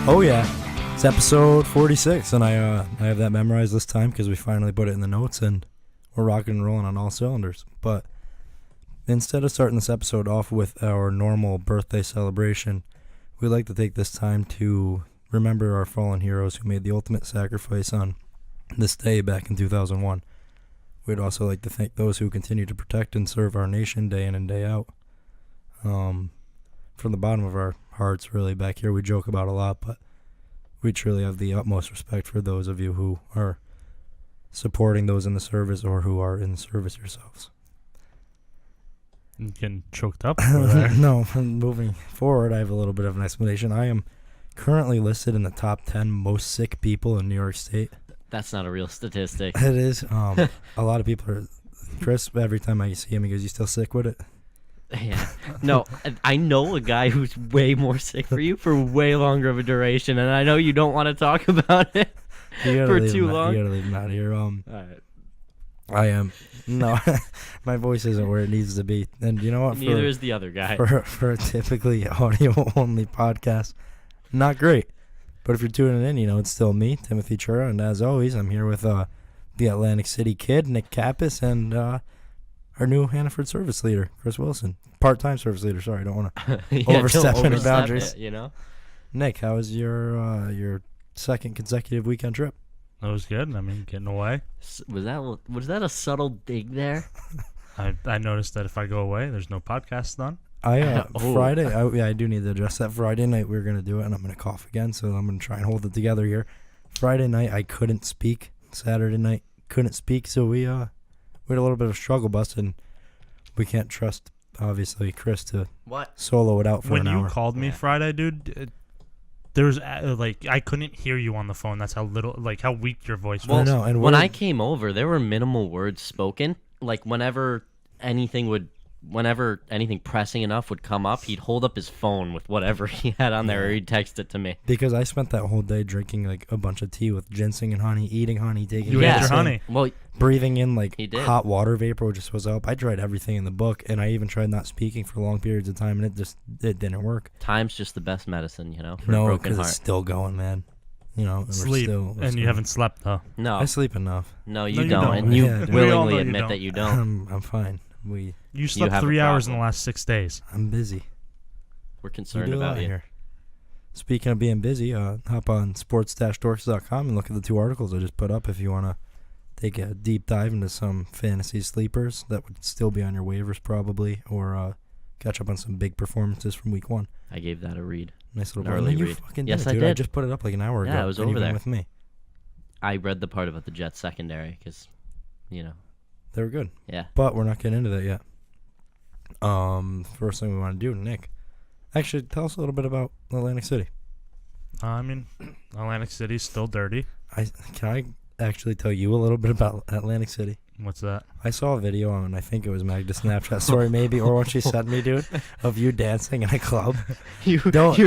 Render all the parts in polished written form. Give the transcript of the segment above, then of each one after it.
Oh yeah, it's episode 46, and I have that memorized this time because we finally put it in the notes, and we're rocking and rolling on all cylinders. But instead of starting this episode off with our normal birthday celebration, we'd like to take this time to remember our fallen heroes who made the ultimate sacrifice on this day back in 2001. We'd also like to thank those who continue to protect and serve our nation day in and day out. From the bottom of our hearts, really, back here we joke about a lot, but we truly have the utmost respect for those of you who are supporting those in the service or who are in the service yourselves. You getting choked up over there? No, moving forward, I have a little bit of an explanation. I am currently listed in the top 10 most sick people in New York State. That's not a real statistic. It is. A lot of people are... Chris, every time I see him, he goes, "You still sick with it?" Yeah. No, I know a guy who's way more sick for you for way longer of a duration, and I know you don't want to talk about it for too long. You gotta leave him out here. All right. I am. No, my voice isn't where it needs to be. And you know what? Neither is the other guy. For a typically audio-only podcast, not great. But if you're tuning in, you know, it's still me, Timothy Chura, and as always, I'm here with the Atlantic City Kid, Nick K.I.D.S, and our new Hannaford service leader, Chris Wilson. Part-time service leader, sorry, I don't want to overstep any boundaries. It, you know? Nick, how was your second consecutive weekend trip? That was good. I mean, getting away. Was that a subtle dig there? I noticed that if I go away, there's no podcast on. Friday, I do need to address that. Friday night we were going to do it, and I'm going to cough again, so I'm going to try and hold it together here. Friday night I couldn't speak. Saturday night couldn't speak, so we had a little bit of a struggle bus, and we can't trust, obviously, Chris to solo it out for an hour. When you called me Friday, dude, there was I couldn't hear you on the phone. That's how how weak your voice was. Well, I know, and when I came over, there were minimal words spoken. Like whenever anything pressing enough would come up, he'd hold up his phone with whatever he had on there, or he'd text it to me. Because I spent that whole day drinking like a bunch of tea with ginseng and honey, eating honey, taking you ate your honey. Well, breathing in hot water vapor, which is supposed to help. I tried everything in the book, and I even tried not speaking for long periods of time, and it didn't work. Time's just the best medicine, you know, for no, a broken heart. It's still going, man. You know, sleep, you haven't slept though. No, I sleep enough. No, you don't, and you willingly admit that you don't. I'm fine. You slept 3 hours in the last 6 days. I'm busy. We're concerned about you. Here. Speaking of being busy, hop on sports-dorks.com and look at the 2 articles I just put up if you want to take a deep dive into some fantasy sleepers that would still be on your waivers probably, or catch up on some big performances from week 1. I gave that a read. Nice little early read. You fucking yes, did, I dude. did. I just put it up like an hour ago. Yeah, I was over there with me. I read the part about the Jets secondary because, you know, they were good. Yeah, but we're not getting into that yet. First thing we want to do, Nick. Actually, tell us a little bit about Atlantic City. I mean, Atlantic City's still dirty. Can I actually tell you a little bit about Atlantic City? What's that? I saw a video on, I think it was Magda's Snapchat story maybe, or what she sent me, dude, of you dancing in a club. You're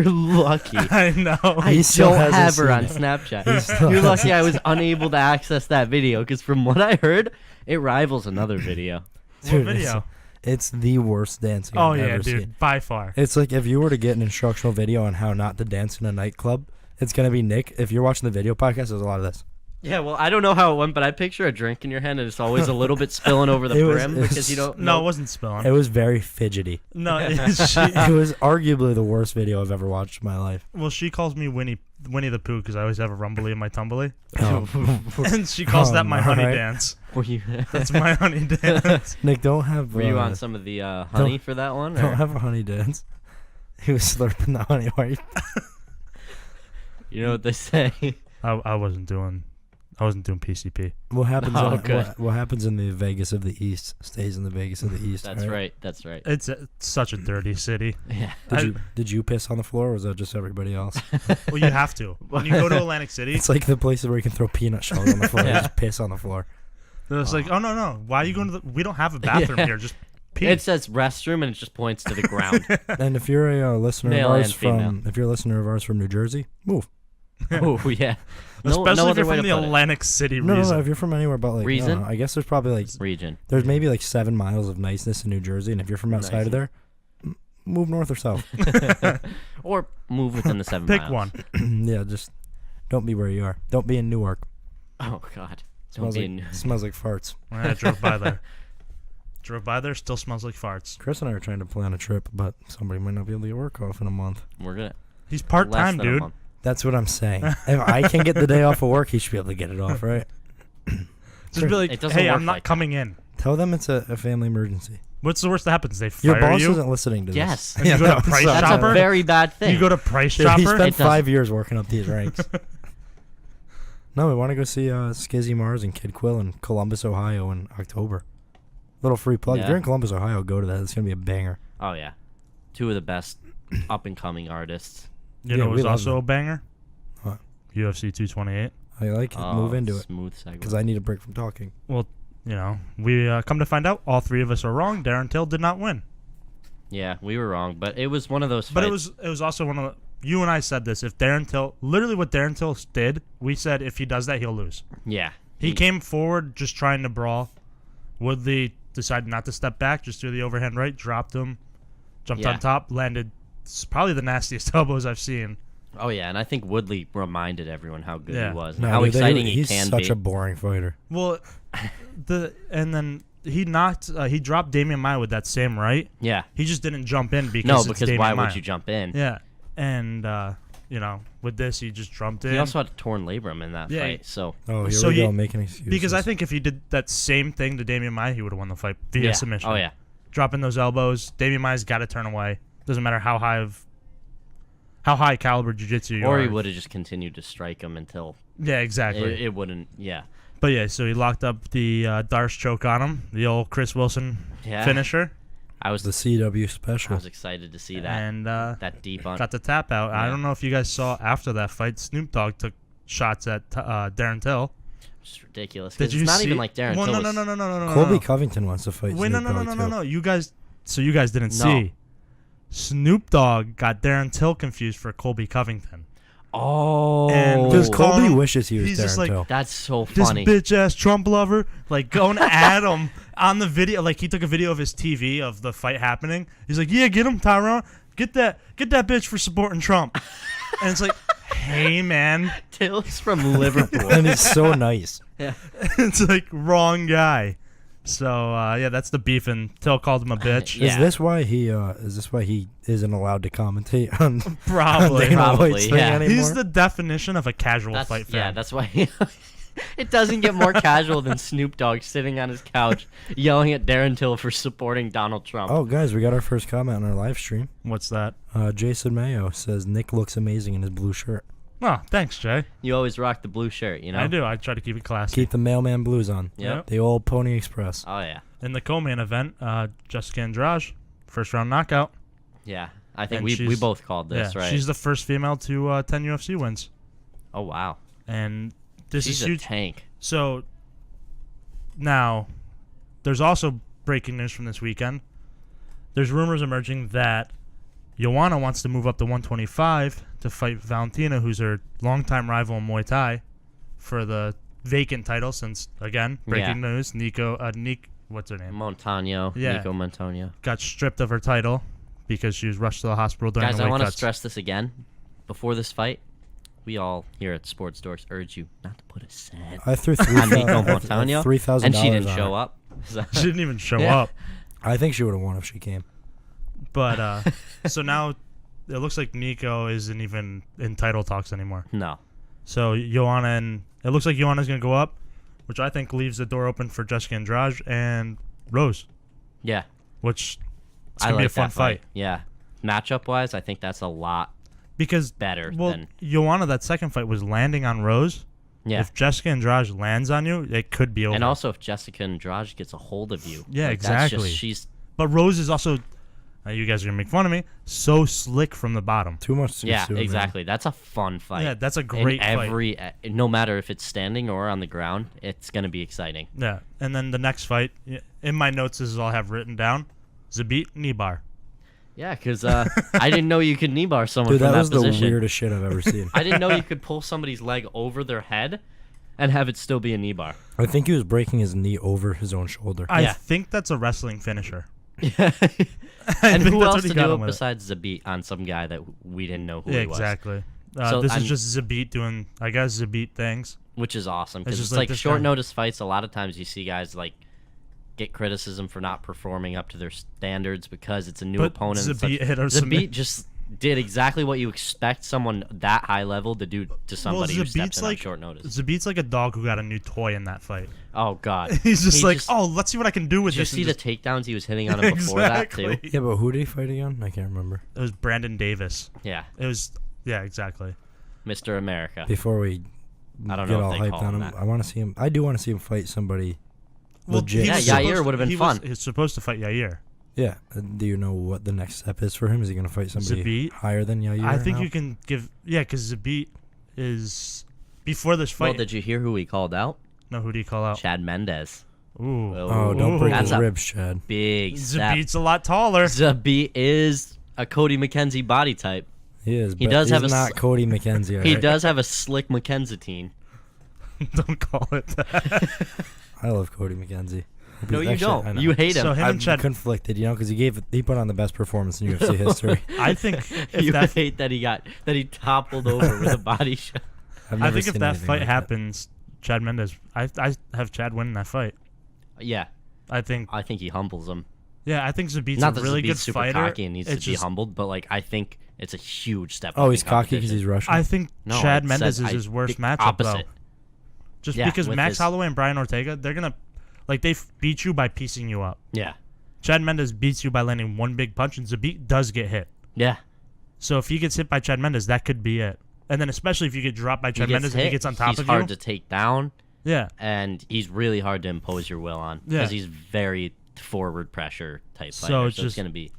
lucky. I know. I don't have her on Snapchat. You're lucky I was unable to access that video, because from what I heard, it rivals another video. Dude, what video? It's the worst dancing I've ever dude, seen. By far. It's like if you were to get an instructional video on how not to dance in a nightclub, it's going to be Nick. If you're watching the video podcast, there's a lot of this. Yeah, well, I don't know how it went, but I picture a drink in your hand and it's always a little bit spilling over the brim because you don't. No, it wasn't spilling. It was very fidgety. No, it was arguably the worst video I've ever watched in my life. Well, she calls me Winnie the Pooh because I always have a rumbly in my tumbly. Oh. And she calls that my honey dance. That's my honey dance. Nick, don't have... Were you on some of the honey for that one? Don't have a honey dance. He was slurping the honey. You know what they say? I wasn't doing PCP. What happens? What happens in the Vegas of the East stays in the Vegas of the East. That's right. That's right. It's such a dirty city. Yeah. Did you piss on the floor, or was that just everybody else? Well, you have to. When you go to Atlantic City, it's like the places where you can throw peanut shells on the floor. And just piss on the floor. It's like, oh no, why are you going to? We don't have a bathroom here. Just pee. It says restroom and it just points to the ground. And if you're a listener of ours from New Jersey, move. Oh yeah. Especially if you're from the Atlantic City region. No, if you're from anywhere but region. I guess there's probably region. There's maybe 7 miles of niceness in New Jersey, and if you're from outside of there, move north or south. Or move within the 7 Pick miles. one. Yeah, just don't be where you are. Don't be in Newark. Oh God. Smells smells like farts. I drove by there. Drove by there, still smells like farts. Chris and I are trying to plan a trip, but somebody might not be able to get work off in a month. We're gonna. He's part-time, less than a dude. month. That's what I'm saying. If I can get the day off of work, he should be able to get it off, right? Just be like, It doesn't hey, work I'm not like that. coming in. Tell them it's a family emergency. What's the worst that happens? They Your fire boss you. isn't listening to this. Yes. And you go to Price That's Chopper? a very bad thing. You go to Price Dude, he Chopper. spent It doesn't- 5 years working up these ranks. No, we want to go see Skizzy Mars and Kid Quill in Columbus, Ohio in October. Little free plug. If Yeah. you're in Columbus, Ohio, go to that. It's going to be a banger. Oh yeah, 2 of the best up and coming artists. You Yeah, know, it we was love also them. a banger. What? UFC 228. I like it. Oh, Move into it. Smooth segue. Because I need a break from talking. Well, you know, we come to find out, all three of us are wrong. Darren Till did not win. Yeah, we were wrong, but it was one of those. But Fights. it was also one of the, you and I said this. If Darren Till, literally what Darren Till did, we said if he does that, he'll lose. Yeah. He came forward just trying to brawl. Woodley decided not to step back, just threw the overhand right, dropped him, jumped Yeah. on top, landed probably the nastiest elbows I've seen. Oh yeah, and I think Woodley reminded everyone how good Yeah. he was, and No, how dude, exciting he he's can such be. a boring fighter. Well, and then he knocked, he dropped Damian Maia with that same right. Yeah. He just didn't jump in because No, it's because Damian why Maia. would you jump in? Yeah, and you know, with this he just jumped in. He also had a torn labrum in that Yeah. fight, so Oh, here So we he- go, making excuses. because I think if he did that same thing to Damian Maia, he would have won the fight via yeah. submission. Oh yeah. Dropping those elbows, Damian Maia's got to turn away. Doesn't matter how high caliber jiu-jitsu you Or are. he would have just continued to strike him until Yeah, exactly. it wouldn't. Yeah. But yeah, so he locked up the Darce choke on him, the old Chris Wilson Yeah. finisher, I was the CW I special. was excited to see that and that deep on. got the tap out. I Yeah. don't know if you guys saw after that fight, Snoop Dogg took shots at Darren Till. It's ridiculous. Did 'cause you it's not see? even like Darren Well, Till no, was- no. Colby Covington wants to fight Wait, no, Snoop Dogg, too. no. You guys, so you guys didn't No. see. Snoop Dogg got Darren Till confused for Colby Covington. Oh. And Because was Colby calling him- wishes he was he's just Darren like, Till. That's so This funny. bitch ass Trump lover, like going at him on the video. Like he took a video of his TV of the fight happening. He's like, "Yeah, get him, Tyrone. Get that bitch for supporting Trump." And it's like, "Hey, man," Till's from Liverpool. And he's so nice. Yeah. it's like wrong guy. So yeah, that's the beef. And Till called him a bitch. Yeah. Is this why he isn't allowed to commentate on Probably. Dana Probably, White's thing yeah. anymore? He's the definition of a casual That's, fight fan. yeah, that's why. It doesn't get more casual than Snoop Dogg sitting on his couch yelling at Darren Till for supporting Donald Trump. Oh, guys, we got our first comment on our live stream. What's that? Jason Mayo says Nick looks amazing in his blue shirt. Oh, thanks, Jay. You always rock the blue shirt, you know? I do. I try to keep it classy. Keep the mailman blues on. Yep. The old Pony Express. Oh, yeah. In the co-main event, Jessica Andrade, first round knockout. Yeah. I think And we she's- both called this, Yeah, right? she's the first female to 10 UFC wins, Oh, wow. and this She's is a huge. tank. So now, there's also breaking news from this weekend. There's rumors emerging that Joanna wants to move up to 125 to fight Valentina, who's her longtime rival in Muay Thai, for the vacant title. Since again, breaking news, what's her name? Montano. Yeah. Nico Montano. Got stripped of her title because she was rushed to the hospital during Guys, the I weight want to cuts. stress this again. Before this fight, we all here at Sports Dorks urge you not to put a cent I threw on Nico Montano, $3,000 and she didn't on show her. up. So- She didn't even show Yeah. up. I think she would have won if she came. But so now it looks like Nico isn't even in title talks anymore. No. So Joanna, and it looks like Joanna's going to go up, which I think leaves the door open for Jessica Andrade and Rose, Yeah. which it's I going to like be a fun that fight. fight. Yeah. Matchup wise, I think that's a lot Because, better well, than. Joanna, that second fight was landing on Rose. Yeah. If Jessica Andrade lands on you, it could be over. And also, if Jessica Andrade gets a hold of you. Yeah, like, that's exactly. just, she's. But Rose is also, you guys are going to make fun of me, so slick from the bottom. Too much too Yeah, soon, man. exactly. That's a fun fight. Yeah, that's a In great fight. every, no matter if it's standing or on the ground, it's going to be exciting. Yeah, and then the next fight, in my notes, this is all I have written down, Zabit Nibar. Yeah, because I didn't know you could knee bar someone Dude, from that that was the position. weirdest shit I've ever seen. I didn't know you could pull somebody's leg over their head and have it still be a knee bar. I think he was breaking his knee over his own shoulder. I Yeah. think that's a wrestling finisher. Yeah. And think who that's else what he to got do him it with. besides Zabit on some guy that we didn't know who Yeah, he was? exactly. So This I'm- is just Zabit doing, I guess, Zabit things. Which is awesome It's because just it's like like this short guy. notice fights. A lot of times you see guys like get criticism for not performing up to their standards because it's a new But opponent. and Zabit such. hit our Zabit just did exactly what you expect someone that high level to do to somebody who steps in on short notice. Zabit's like a dog who got a new toy in that fight. Oh God, He's just He like, just- oh, let's see what I can do with Did you this. see and the just- takedowns he was hitting on him before that too? Exactly. Yeah, but who did he fight again? I can't remember. It was Brandon Davis. Yeah, It was, yeah, exactly. Mr. America. Before we I don't get know all if they hyped call on him him, that. I want to see him. I do want to see him fight somebody legit. Yeah, was Yair supposed- would've been he fun. Was, he was supposed to fight Yair. Yeah. Do you know what the next step is for him? Is he going to fight somebody Zabit? higher than Yair? I think now? you can give, yeah, because Zabit is, before this Well, fight, did you hear who he called out? no, who do you call out? Chad Mendez. Ooh. Oh, don't break That's his a ribs, Chad. big step. Zabit's a lot taller. Zabit is a Cody McKenzie body type. He is. He but does he's have a not Cody McKenzie. He alright? does have a slick McKenzie. Don't call it that. I love Cody McKenzie. No, you Actually, I don't. know. You hate him. So him I'm and Chad, conflicted, because he put on the best performance in UFC history. I think if you that, hate that he toppled over with a body shot. I've I never think if seen that anything fight like happens, Chad Mendez, I have Chad winning that fight. Yeah, I think, I think he humbles him. yeah, I think Zabit's Not a that really Zabit's good super fighter. cocky and needs It's to be just- humbled, but like I think it's a huge step. Oh, up he's in cocky because competition. he's Russian. I think No, Chad I Mendez said is his worst the matchup, opposite. though. Just Yeah, because with Max his- Holloway and Brian Ortega, they're gonna, like, they beat you by piecing you up. Yeah, Chad Mendez beats you by landing one big punch, and Zabit does get hit. yeah. So if he gets hit by Chad Mendez, that could be it. And then especially if you get dropped by Chad Mendez and he gets on top he's of hard you. to take down, Yeah. and he's really hard to impose your will on Yeah. because he's very forward pressure type So fighter. it's So it's just- gonna be.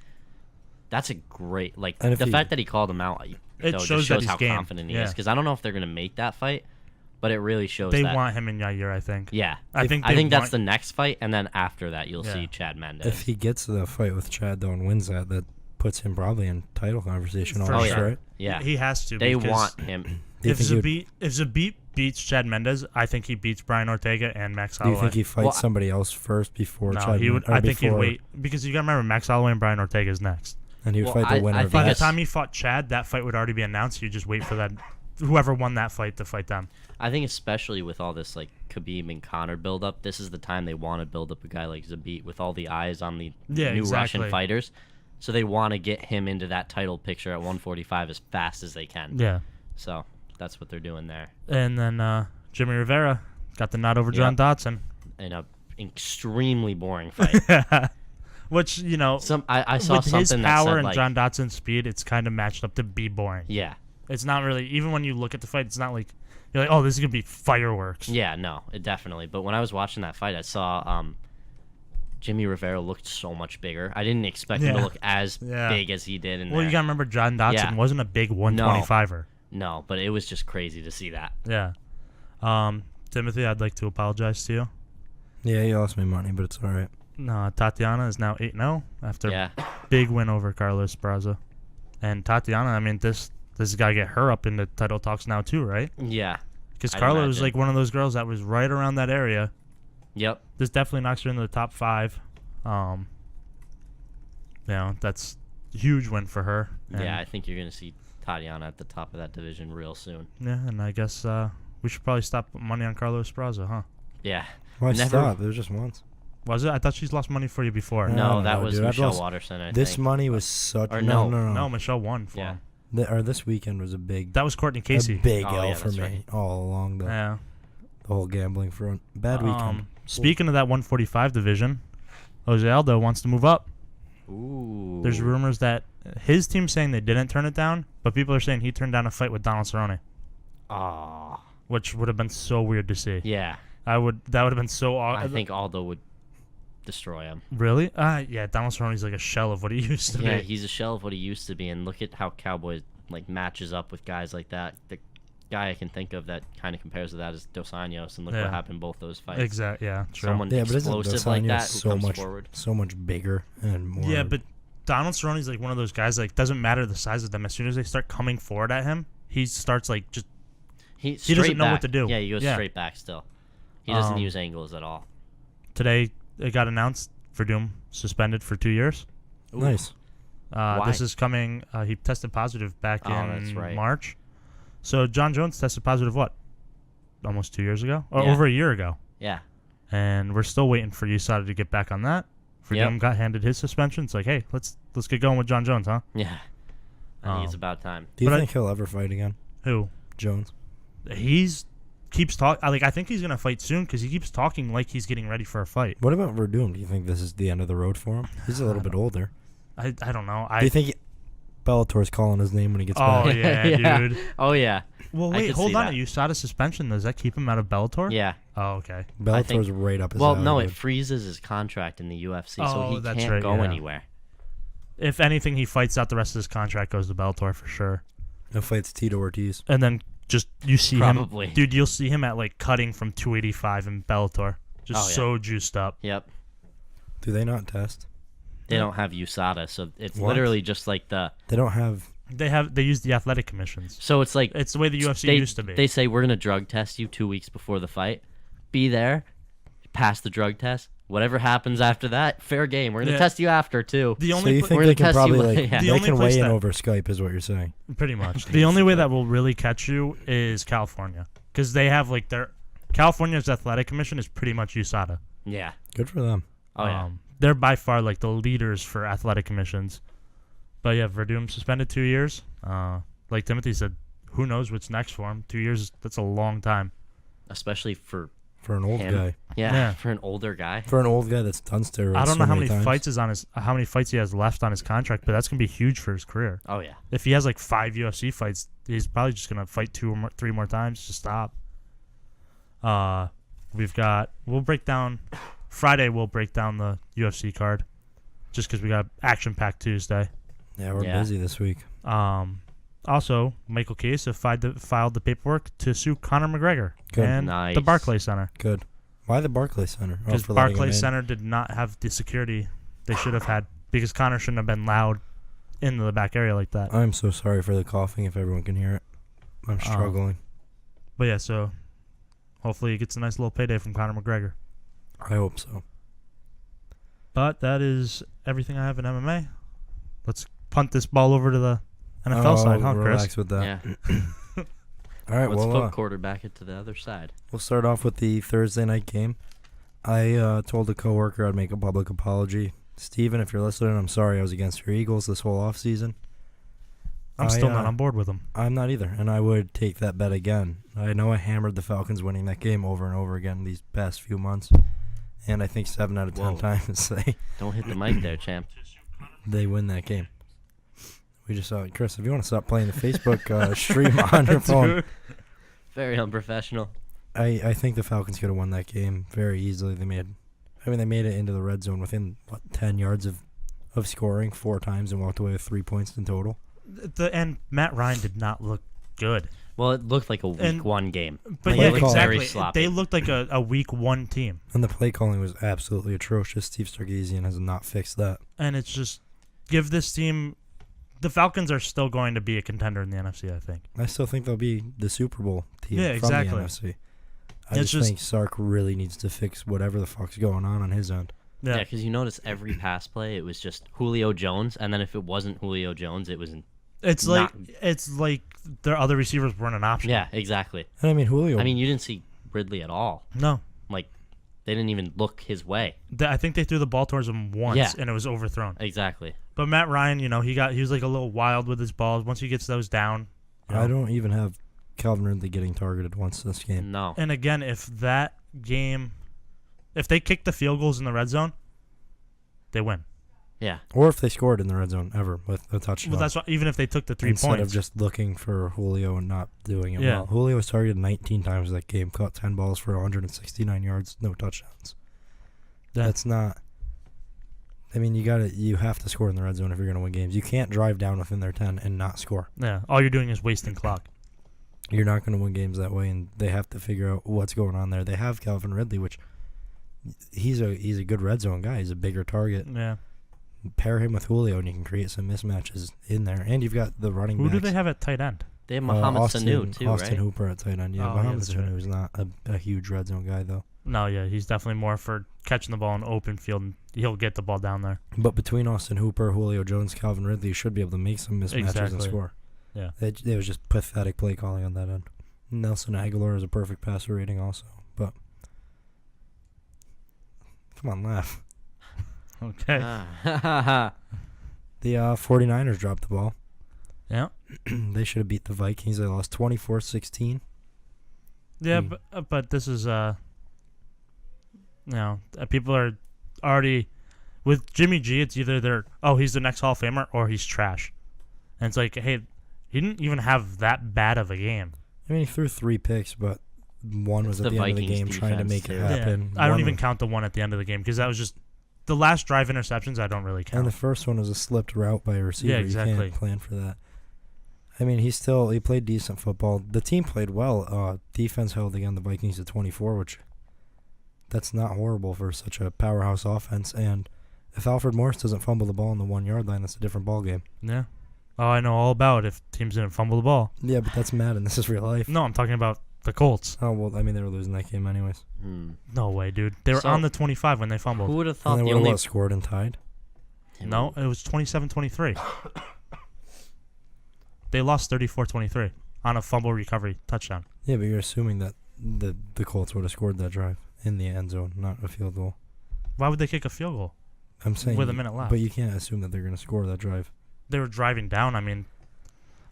That's a great And the if he- fact that he called him out. It just shows that shows he's how game. confident he Yeah. is because I don't know if they're gonna make that fight, but it really shows They that. want him in Yair, I think. Yeah, I think that's the next fight, and then after that you'll Yeah. see Chad Mendez. If he gets to the fight with Chad though and wins that puts him probably in title conversation For almost, sure. right? yeah, He has to. they because want him. Do you If think he would- Zabit beats Chad Mendez, I think he beats Brian Ortega and Max Do you Holloway. think he fights Well, somebody else first before No, Chad? he would. or I think he'd before- wait because you gotta remember Max Holloway and Brian Ortega is next. And he would Well, fight the I winner of think By the that. time he fought Chad, that fight would already be announced. You just wait for that, whoever won that fight to fight them. I think especially with all this like Khabib and Conor build up, this is the time they want to build up a guy like Zabit with all the eyes on the Yeah, new exactly. Russian fighters. So they want to get him into that title picture at 145 as fast as they can. Yeah, So that's what they're doing there. and then Jimmy Rivera got the nod over John Yep. Dotson, In a extremely boring fight. which I saw with something his that power said and like, John Dotson's speed, it's kind of matched up to be boring. yeah, It's not really, even when you look at the fight, it's not like you're like, oh, this is gonna be fireworks. yeah, no, it definitely. But when I was watching that fight, I saw Jimmy Rivera looked so much bigger. I didn't expect him to Yeah. look as Yeah. big as he did. Well, you gotta remember John Dotson Yeah. wasn't a big 125er. No, but it was just crazy to see that. Yeah. Timothy, I'd like to apologize to you. Yeah, he lost me money, but it's all right. No, Tatiana is now 8-0 after Yeah, big win over Carlos Braza. And Tatiana, I mean, this has got to get her up into title talks now too, right? yeah, Because I'd Carla was imagine. like one of those girls that was right around that area. yep. This definitely knocks her into the top 5. That's a huge win for her. And, Yeah, I think you're gonna see Tatiana at the top of that division real soon. Yeah, and I guess we should probably stop putting money on Carlos Braza, huh? Yeah. Why Never- stop? It was just once. Was it? I thought she's lost money for you before. Yeah. No, don't that know, was dude. I've Michelle lost- Waterson. I This think. money was such. Or no, no. no, No, no. Michelle won for Yeah. him. This weekend was a big, That was Courtney Casey. a big Oh, L yeah, for that's me right. all along the Yeah. whole gambling front. Bad weekend. Speaking of that 145 division, Jose Aldo wants to move up. Ooh. There's rumors that his team's saying they didn't turn it down, but people are saying he turned down a fight with Donald Cerrone, Ah. which would have been so weird to see. Yeah. That would have been so I think Aldo would destroy him. Really? Yeah, Donald Cerrone's like a shell of what he used to Yeah, be. he's a shell of what he used to be, and look at how Cowboys like matches up with guys like that. The guy I can think of that kind of compares to that is Dos Anjos, and look Yeah. what happened in both those fights. Exactly. Yeah. True. Someone Yeah, but isn't explosive Dos like Anjos that who so comes much forward. so much bigger and more? Yeah, but Donald Cerrone's like one of those guys. Like, doesn't matter the size of them. As soon as they start coming forward at him, he starts like just. He doesn't straight know what back. to do. Yeah, he goes Yeah. straight back still. He doesn't Um, use angles at all. Today it got announced Verdum suspended for 2 years. nice. Why? This is coming. He tested positive back that's in right. March. So John Jones tested positive what? Almost 2 years ago? Or Yeah. over a year ago. Yeah. And we're still waiting for USADA to get back on that. Verdum got handed his suspension. It's like, hey, let's get going with John Jones, huh? Yeah. I think it's about time. Do you But think he'll ever fight again, Who? Jones? Keeps talking. I think he's gonna fight soon because he keeps talking like he's getting ready for a fight. What about Verdum? Do you think this is the end of the road for him? He's a little bit older. I don't know. Do you think Bellator's calling his name when he gets back? Oh yeah, dude. Oh, yeah. Well, I wait, could hold see on. that. A USADA suspension, does that keep him out of Bellator? Yeah. Oh, okay. Bellator's right up his Well, alley, no, dude. it freezes his contract in the UFC, so Oh, he that's can't right, go yeah. anywhere. If anything, he fights out the rest of his contract, goes to Bellator for sure. No fights Tito Ortiz. And then just you see Probably. him, dude. You'll see him at like cutting from 285 in Bellator, just Oh, yeah. so juiced up. Yep. Do they not test? They don't have USADA, so it's What? literally just like the... They don't have. They use the athletic commissions. So it's like... It's the way the UFC they, used to be. They say, we're going to drug test you 2 weeks before the fight. Be there. Pass the drug test. Whatever happens after that, fair game. We're going to Yeah. test you after, too. The So only you pla- think We're they gonna can test you probably like- like yeah. The they only can place weigh in that- over Skype is what you're saying? pretty much the only way that will really catch you is California because they have like their California's athletic commission is pretty much USADA. Yeah. Good for them. Oh, yeah. They're by far like the leaders for athletic commissions. But yeah, Verdum suspended 2 years. Like Timothy said, who knows what's next for him? 2 years, that's a long time. Especially for For an old him. guy. Yeah. For an older guy. For an old guy that's done steroids. I don't know so how many many times. how many fights he has left on his contract, but that's gonna be huge for his career. Oh, yeah. If he has like 5 UFC fights, he's probably just gonna fight 2 or more, 3 more times to stop. We'll break down Friday. We'll break down the UFC card, just because we got action-packed Tuesday. Yeah, we're Yeah. busy this week. Also, Michael K.I.D.S filed the paperwork to sue Conor McGregor Good. and Nice. the Barclays Center Good. Why the Barclays Center? Oh, because for letting him Barclays in. Center did not have the security they should have had because Conor shouldn't have been allowed into the back area like that. I'm so sorry for the coughing. If everyone can hear it, I'm struggling. But yeah, so hopefully he gets a nice little payday from Conor McGregor. I hope so. But that is everything I have in MMA. Let's punt this ball over to the NFL side, huh, relax Chris? with that. Yeah. All right, Let's well, flip quarterback it to the other side. we'll start off with the Thursday night game. I told a coworker I'd make a public apology. Steven, if you're listening, I'm sorry I was against your Eagles this whole offseason. I'm still not on board with them. I'm not either, and I would take that bet again. I know I hammered the Falcons winning that game over and over again these past few months, and I think 7 out of 10 Whoa. times Don't hit the mic there, champ. they win that game. We just saw it. Chris, if you want to stop playing the Facebook stream on your phone, Dude. Very unprofessional. I think the Falcons could have won that game very easily. They made it into the red zone within 10 yards of scoring 4 times and walked away with 3 points in total. And Matt Ryan did not look good. Well, it looked like a week 1 game. But Like, yeah, it looked very exactly. sloppy. They looked like a week 1 team. And the play calling was absolutely atrocious. Steve Sarkisian has not fixed that. And it's just give this team. The Falcons are still going to be a contender in the NFC, I think. I still think they'll be the Super Bowl team Yeah, from exactly. the NFC. I It's just think Sark really needs to fix whatever the fuck's going on his end. Yeah, Yeah. because you notice every pass play, it was just Julio Jones, and then if it wasn't Julio Jones, it was... It's like their other receivers weren't an option. Yeah, exactly. And I mean, Julio. I mean, you didn't see Ridley at all. No. Like, they didn't even look his way. I think they threw the ball towards him once, Yeah. and it was overthrown. Exactly. But Matt Ryan, he was like a little wild with his balls. Once he gets those down, I don't even have Calvin Ridley getting targeted once this game. No. And again, if they kick the field goals in the red zone, they win. Yeah. Or if they scored in the red zone ever with a touchdown. Well, that's why, even if they took the 3 Instead points. of just looking for Julio and not doing it Yeah. well. Julio was targeted 19 times that game, caught 10 balls for 169 yards, no touchdowns. Yeah. That's not. I mean, you have to score in the red zone if you're going to win games. You can't drive down within their 10 and not score. Yeah, all you're doing is wasting clock. You're not going to win games that way, and they have to figure out what's going on there. They have Calvin Ridley, which he's a good red zone guy. He's a bigger target. Yeah. Pair him with Julio, and you can create some mismatches in there. And you've got the running Who backs. do they have at tight end? They have Muhammad Sanu, too, Austin right? Hooper at tight end. Yeah, Oh, Muhammad yeah, that's Sanu is not a huge red zone guy, though. No, yeah, he's definitely more for catching the ball in open field, and he'll get the ball down there. But between Austin Hooper, Julio Jones, Calvin Ridley, you should be able to make some mismatches and Exactly. score. Yeah. It was just pathetic play calling on that end. Nelson Aguilar is a perfect passer rating also. But come on, laugh. Okay. The 49ers dropped the ball. Yeah. They should have beat the Vikings. They lost 24-16. Yeah, but this is people are already with Jimmy G. It's either he's the next Hall of Famer or he's trash, and it's like, hey, he didn't even have that bad of a game. I mean, he threw 3 picks, but one was at the end of the game trying to make it happen. Yeah. I don't even count the one at the end of the game because that was just the last drive interceptions. I don't really count. And the first one was a slipped route by a receiver. Yeah, exactly. You can't plan for that. I mean, he played decent football. The team played well. Defense held again the Vikings to 24, which that's not horrible for such a powerhouse offense. And if Alfred Morris doesn't fumble the ball on the 1-yard line, that's a different ball game. Yeah. Oh, I know all about if teams didn't fumble the ball. Yeah, but that's Madden. This is real life. No, I'm talking about the Colts. Oh, well, I mean, they were losing that game anyways. No way, dude. They were on the 25 when they fumbled. Who would have thought And they the only scored and tied? No, it was 27-23. They lost 34-23 on a fumble recovery touchdown. Yeah, but you're assuming that the Colts would have scored that drive in the end zone, not a field goal. Why would they kick a field goal? I'm saying with a minute left. But you can't assume that they're going to score that drive. They were driving down. I mean,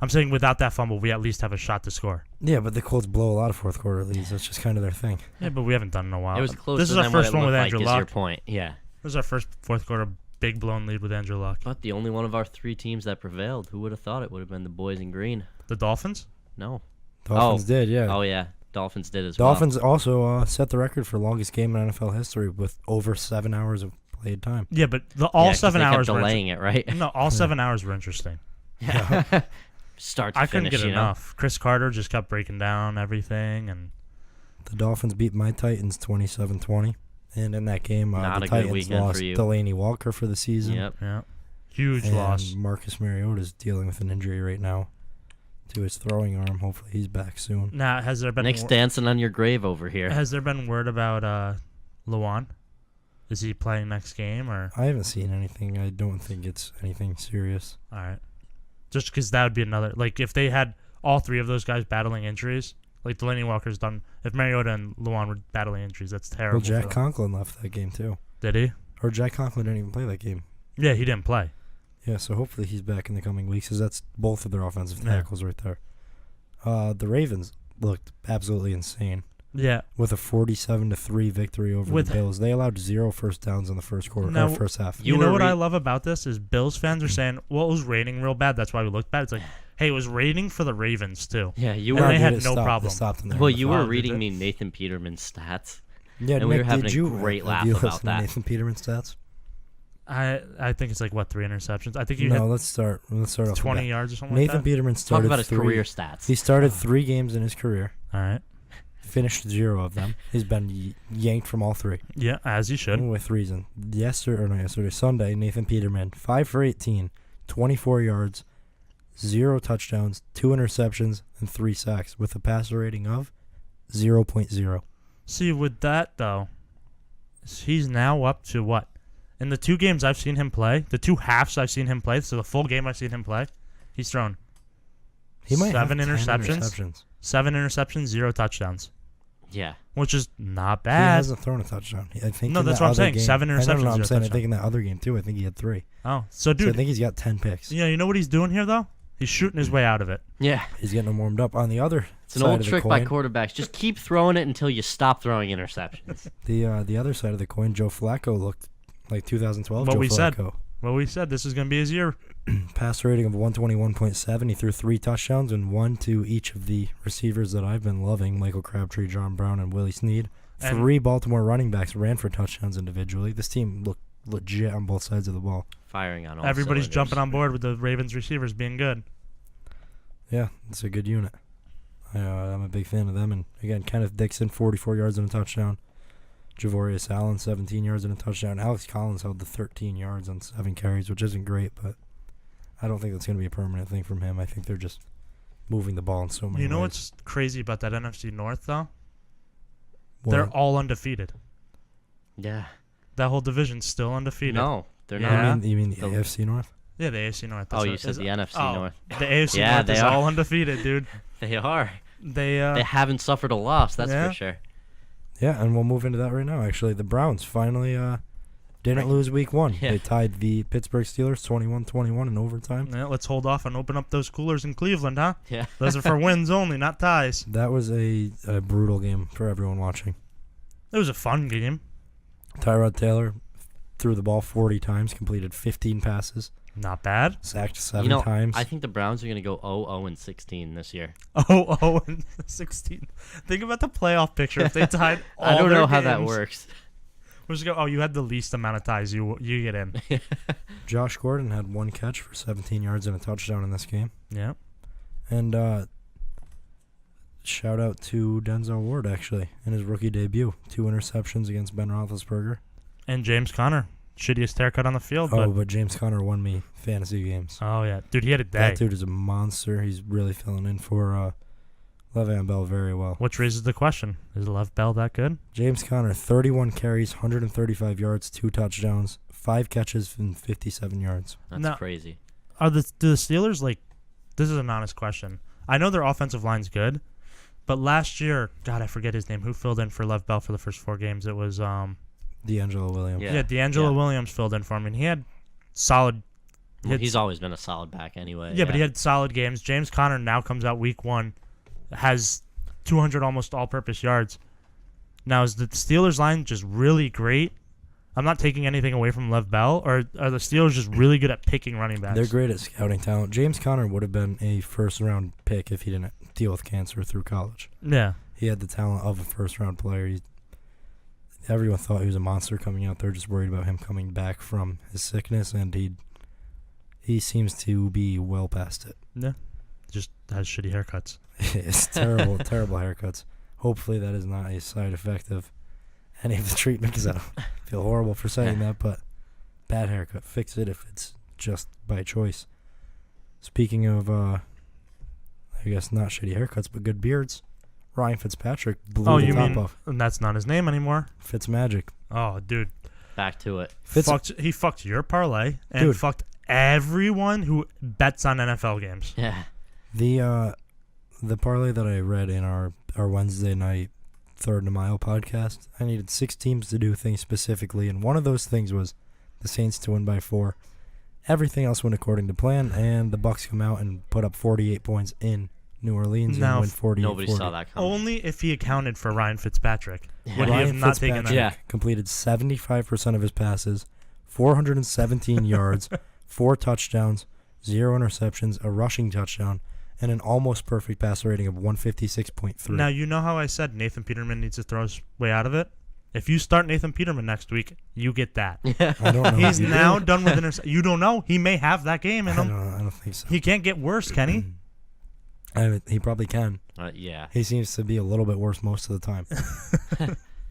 I'm saying without that fumble, we at least have a shot to score. Yeah, but the Colts blow a lot of fourth quarter leads. That's just kind of their thing. Yeah, but we haven't done it in a while. It was closer This is our than first what it one with looked Andrew like, Luck. is your point. Yeah. This is our first fourth quarter big blown lead with Andrew Luck. But the only one of our 3 teams that prevailed. Who would have thought it would have been the boys in green? The Dolphins? No. Dolphins did, yeah. Oh, yeah. Dolphins did as Dolphins also set the record for longest game in NFL history with over 7 hours of played time. Yeah, but well. 7 hours kept were delaying it, right? No, all 7 hours were interesting. Yeah. Start to I finish, couldn't get enough. Chris Carter just kept breaking down everything, and the Dolphins beat my Titans 27-20. And in that game, Not the a good Titans weekend lost for you. Delaney Walker for the season. Yep. yeah, huge And loss. Marcus Mariota is dealing with an injury right now to his throwing arm. Hopefully he's back soon. Now, has there been Nick's dancing on your grave over here. Has there been word about Luan? Is he playing next game or? I haven't seen anything. I don't think it's anything serious. All right, just because that would be another. Like if they had all 3 of those guys battling injuries, like Delaney Walker's done. If Mariota and Luan were battling injuries, that's terrible. Well, Jack Conklin left that game too. Did he? Or Jack Conklin didn't even play that game. Yeah, he didn't play. Yeah, so hopefully he's back in the coming weeks, because that's both of their offensive tackles right there. The Ravens looked absolutely insane Yeah. with a 47-3 victory over the Bills. They allowed 0 first downs in the first quarter, or first half. You know what I love about this is Bills fans are saying, well, it was raining real bad. That's why we looked bad. It's like, hey, it was raining for the Ravens too. Yeah, you and were. they had no problem. Well, you were reading me Nathan Peterman's stats. Yeah, and Nick, we were having a great laugh you about listen to that. Nathan Peterman's stats? I think it's like 3 interceptions. I think you No, had let's start off 20 yards or something Nathan like that. Peterman started Talk about his 3 career stats. He started 3 games in his career. All right. Finished 0 of them. He's been yanked from all 3. Yeah, as he should. With reason. Sunday, Nathan Peterman, 5 for 18, 24 yards, 0 touchdowns, 2 interceptions, and 3 sacks, with a passer rating of 0.0. See, with that though, he's now up to what? In the 2 games I've seen him play, the 2 halves I've seen him play, so the full game I've seen him play, he's thrown He might 7 have 10 interceptions. 7 interceptions, 0 touchdowns. Yeah. Which is not He bad. hasn't thrown a touchdown. I think No, in that's that what I'm other saying. game- 7 interceptions, I don't know. I'm 0 saying I touchdown. think in that other game too. I think he had 3. Oh, so dude, So I think he's got 10 picks. you know what he's doing here though? He's shooting his way out of it. Yeah. He's getting them warmed up. On the other It's an side old of the trick by coin, quarterbacks. Just keep throwing it until you stop throwing interceptions. the other side of the coin, Joe Flacco looked like 2012 What Joe we said. Flacco. Well, we said this is going to be his year. Passer rating of 121.7. He threw 3 touchdowns and 1 to each of the receivers that I've been loving, Michael Crabtree, John Brown, and Willie Snead. And 3 Baltimore running backs ran for touchdowns individually. This team looked legit on both sides of the ball. Firing on all Everybody's cylinders. jumping on board with the Ravens receivers being good. Yeah, it's a good unit. I'm a big fan of them. And again, Kenneth Dixon, 44 yards and a touchdown. Javorius Allen, 17 yards and a touchdown. Alex Collins held the 13 yards on 7 carries, which isn't great, but I don't think that's going to be a permanent thing from him. I think they're just moving the ball in so many ways. You know what's crazy about that NFC North, though? They're What? all undefeated. Yeah. That whole division's still undefeated. No, they're Yeah. not. You mean the The- AFC North? Yeah, the AFC North. Oh, you said the NFC North. The AFC Yeah, North they is are. all undefeated, dude. They are. They They haven't suffered a loss, that's Yeah. for sure. Yeah, and we'll move into that right now. Actually, the Browns finally didn't lose week 1. Yeah. They tied the Pittsburgh Steelers 21-21 in overtime. Yeah, let's hold off and open up those coolers in Cleveland, huh? Yeah. Those are for wins only, not ties. That was a brutal game for everyone watching. It was a fun game. Tyrod Taylor threw the ball 40 times, completed 15 passes, Not bad. sacked 7 times. I think the Browns are going to go 0-16 this year. 0-16. Think about the playoff picture if they tied all I don't their know how that games. works. We'll just go, you had the least amount of ties. You get in. Josh Gordon had 1 catch for 17 yards and a touchdown in this game. Yeah. And shout out to Denzel Ward, actually, in his rookie debut. 2 interceptions against Ben Roethlisberger. And James Conner. Shittiest haircut on the field. But James Conner won me fantasy games. Oh, yeah. Dude, he had a day. That dude is a monster. He's really filling in for Le'Veon Bell very well. Which raises the question. Is Lev Bell that good? James Conner, 31 carries, 135 yards, 2 touchdowns, 5 catches, and 57 yards. That's No. crazy. Do the Steelers, this is an honest question. I know their offensive line's good, but last year, God, I forget his name. Who filled in for Lev Bell for the first 4 games? It was, D'Angelo Williams. Yeah. D'Angelo Williams filled in for him, and he had solid. Well, he's always been a solid back anyway. Yeah, but he had solid games. James Conner now comes out week 1, has 200 almost all-purpose yards. Now, is the Steelers line just really great? I'm not taking anything away from Lev Bell, or are the Steelers just really good at picking running backs? They're great at scouting talent. James Conner would have been a first-round pick if he didn't deal with cancer through college. Yeah. He had the talent of a first-round player. Everyone thought he was a monster coming out there, just worried about him coming back from his sickness, and he seems to be well past it. Yeah. Just has shitty haircuts. It's terrible, terrible haircuts. Hopefully that is not a side effect of any of the treatment, because I feel horrible for saying that, but bad haircut. Fix it if it's just by choice. Speaking of, I guess not shitty haircuts, but good beards, Ryan Fitzpatrick blew the top off. And that's not his name anymore? Fitzmagic. Oh, dude. Back to it. He fucked your parlay and Dude. fucked everyone who bets on NFL games. Yeah. The parlay that I read in our Wednesday night Third and a Mile podcast, I needed 6 teams to do things specifically, and one of those things was the Saints to win by 4. Everything else went according to plan, and the Bucks come out and put up 48 points in New Orleans Now, and win 48-40. Nobody saw that coming. Only if he accounted for Ryan Fitzpatrick. Yeah. Would he have Ryan not taken that? Fitzpatrick Yeah. completed 75% of his passes, 417 yards, 4 touchdowns, 0 interceptions, a rushing touchdown, and an almost perfect passer rating of 156.3. Now, you know how I said Nathan Peterman needs to throw his way out of it? If you start Nathan Peterman next week, you get that. I don't know. He's You do? now done with interception. You don't know. He may have that game in I him. don't think so. He can't get worse, can he? He probably can. Yeah. He seems to be a little bit worse most of the time.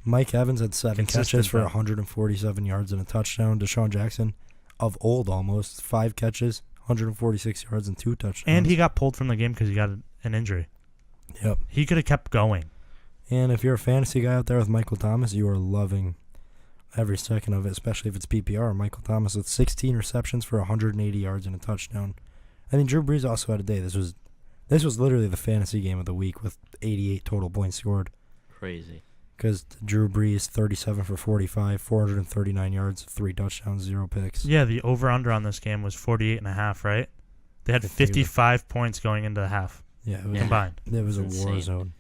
Mike Evans had 7 Consistent, catches for though. 147 yards and a touchdown. Deshaun Jackson, of old almost, 5 catches, 146 yards and 2 touchdowns. And he got pulled from the game because he got an injury. Yep. He could have kept going. And if you're a fantasy guy out there with Michael Thomas, you are loving every second of it, especially if it's PPR. Michael Thomas with 16 receptions for 180 yards and a touchdown. I mean, Drew Brees also had a day. This was literally the fantasy game of the week with 88 total points scored. Crazy. Because Drew Brees, 37 for 45, 439 yards, 3 touchdowns, 0 picks. Yeah, the over-under on this game was 48.5, right? They had 55 points going into the half Yeah, it was, combined. it was a It's war insane. zone.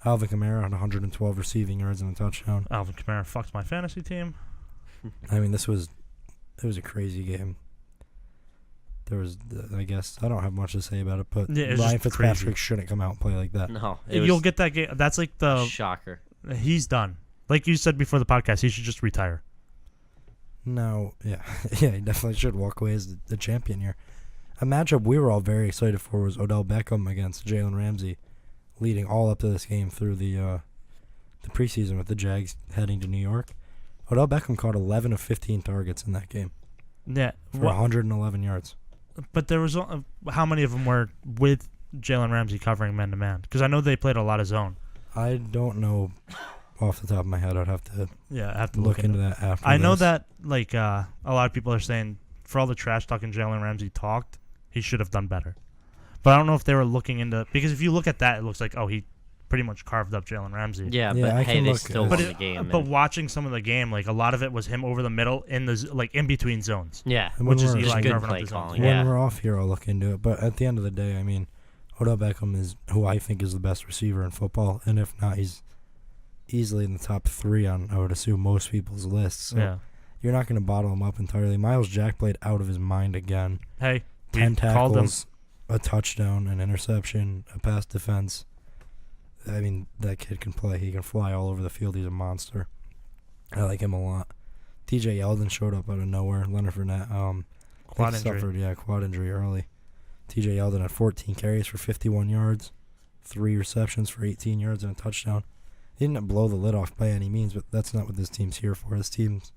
Alvin Kamara had 112 receiving yards and a touchdown. Alvin Kamara fucked my fantasy team. I mean, it was a crazy game. There was, I guess, I don't have much to say about it, but Yeah, it was Ryan just Fitzpatrick crazy. shouldn't come out and play like that. No. You'll get that game. That's like the... shocker. He's done. Like you said before the podcast, he should just retire. No, yeah, yeah, he definitely should walk away as the champion here. A matchup we were all very excited for was Odell Beckham against Jalen Ramsey, leading all up to this game through the preseason with the Jags heading to New York. Odell Beckham caught 11 of 15 targets in that game Yeah. for 111 yards. But there was... how many of them were with Jalen Ramsey covering man-to-man? Because I know they played a lot of zone. I don't know off the top of my head. I'd have to Yeah, I have to look into that after. I know this. that like a lot of people are saying for all the trash talking Jalen Ramsey talked, he should have done better. But I don't know if they were looking into because if you look at that, it looks like he pretty much carved up Jalen Ramsey. Yeah, Yeah, I but hey, can they look still at- won But the game. but and- watching some of the game, like a lot of it was him over the middle in the like in between zones, yeah, And when which is we're- just Eli good carving up play the zones. calling. when Yeah. we're off here, I'll look into it. But at the end of the day, I mean, Odell Beckham is who I think is the best receiver in football, and if not, he's easily in the top 3 on, I would assume, most people's lists. So Yeah. you're not going to bottle him up entirely. Miles Jack played out of his mind again. Hey, 10 we called him. tackles, a touchdown, an interception, a pass defense. I mean, that kid can play. He can fly all over the field. He's a monster. I like him a lot. TJ Yeldon showed up out of nowhere. Leonard Fournette Quad he injury. suffered, quad injury early. TJ Yeldon had 14 carries for 51 yards, 3 receptions for 18 yards and a touchdown. He didn't blow the lid off by any means, but that's not what this team's here for. This team's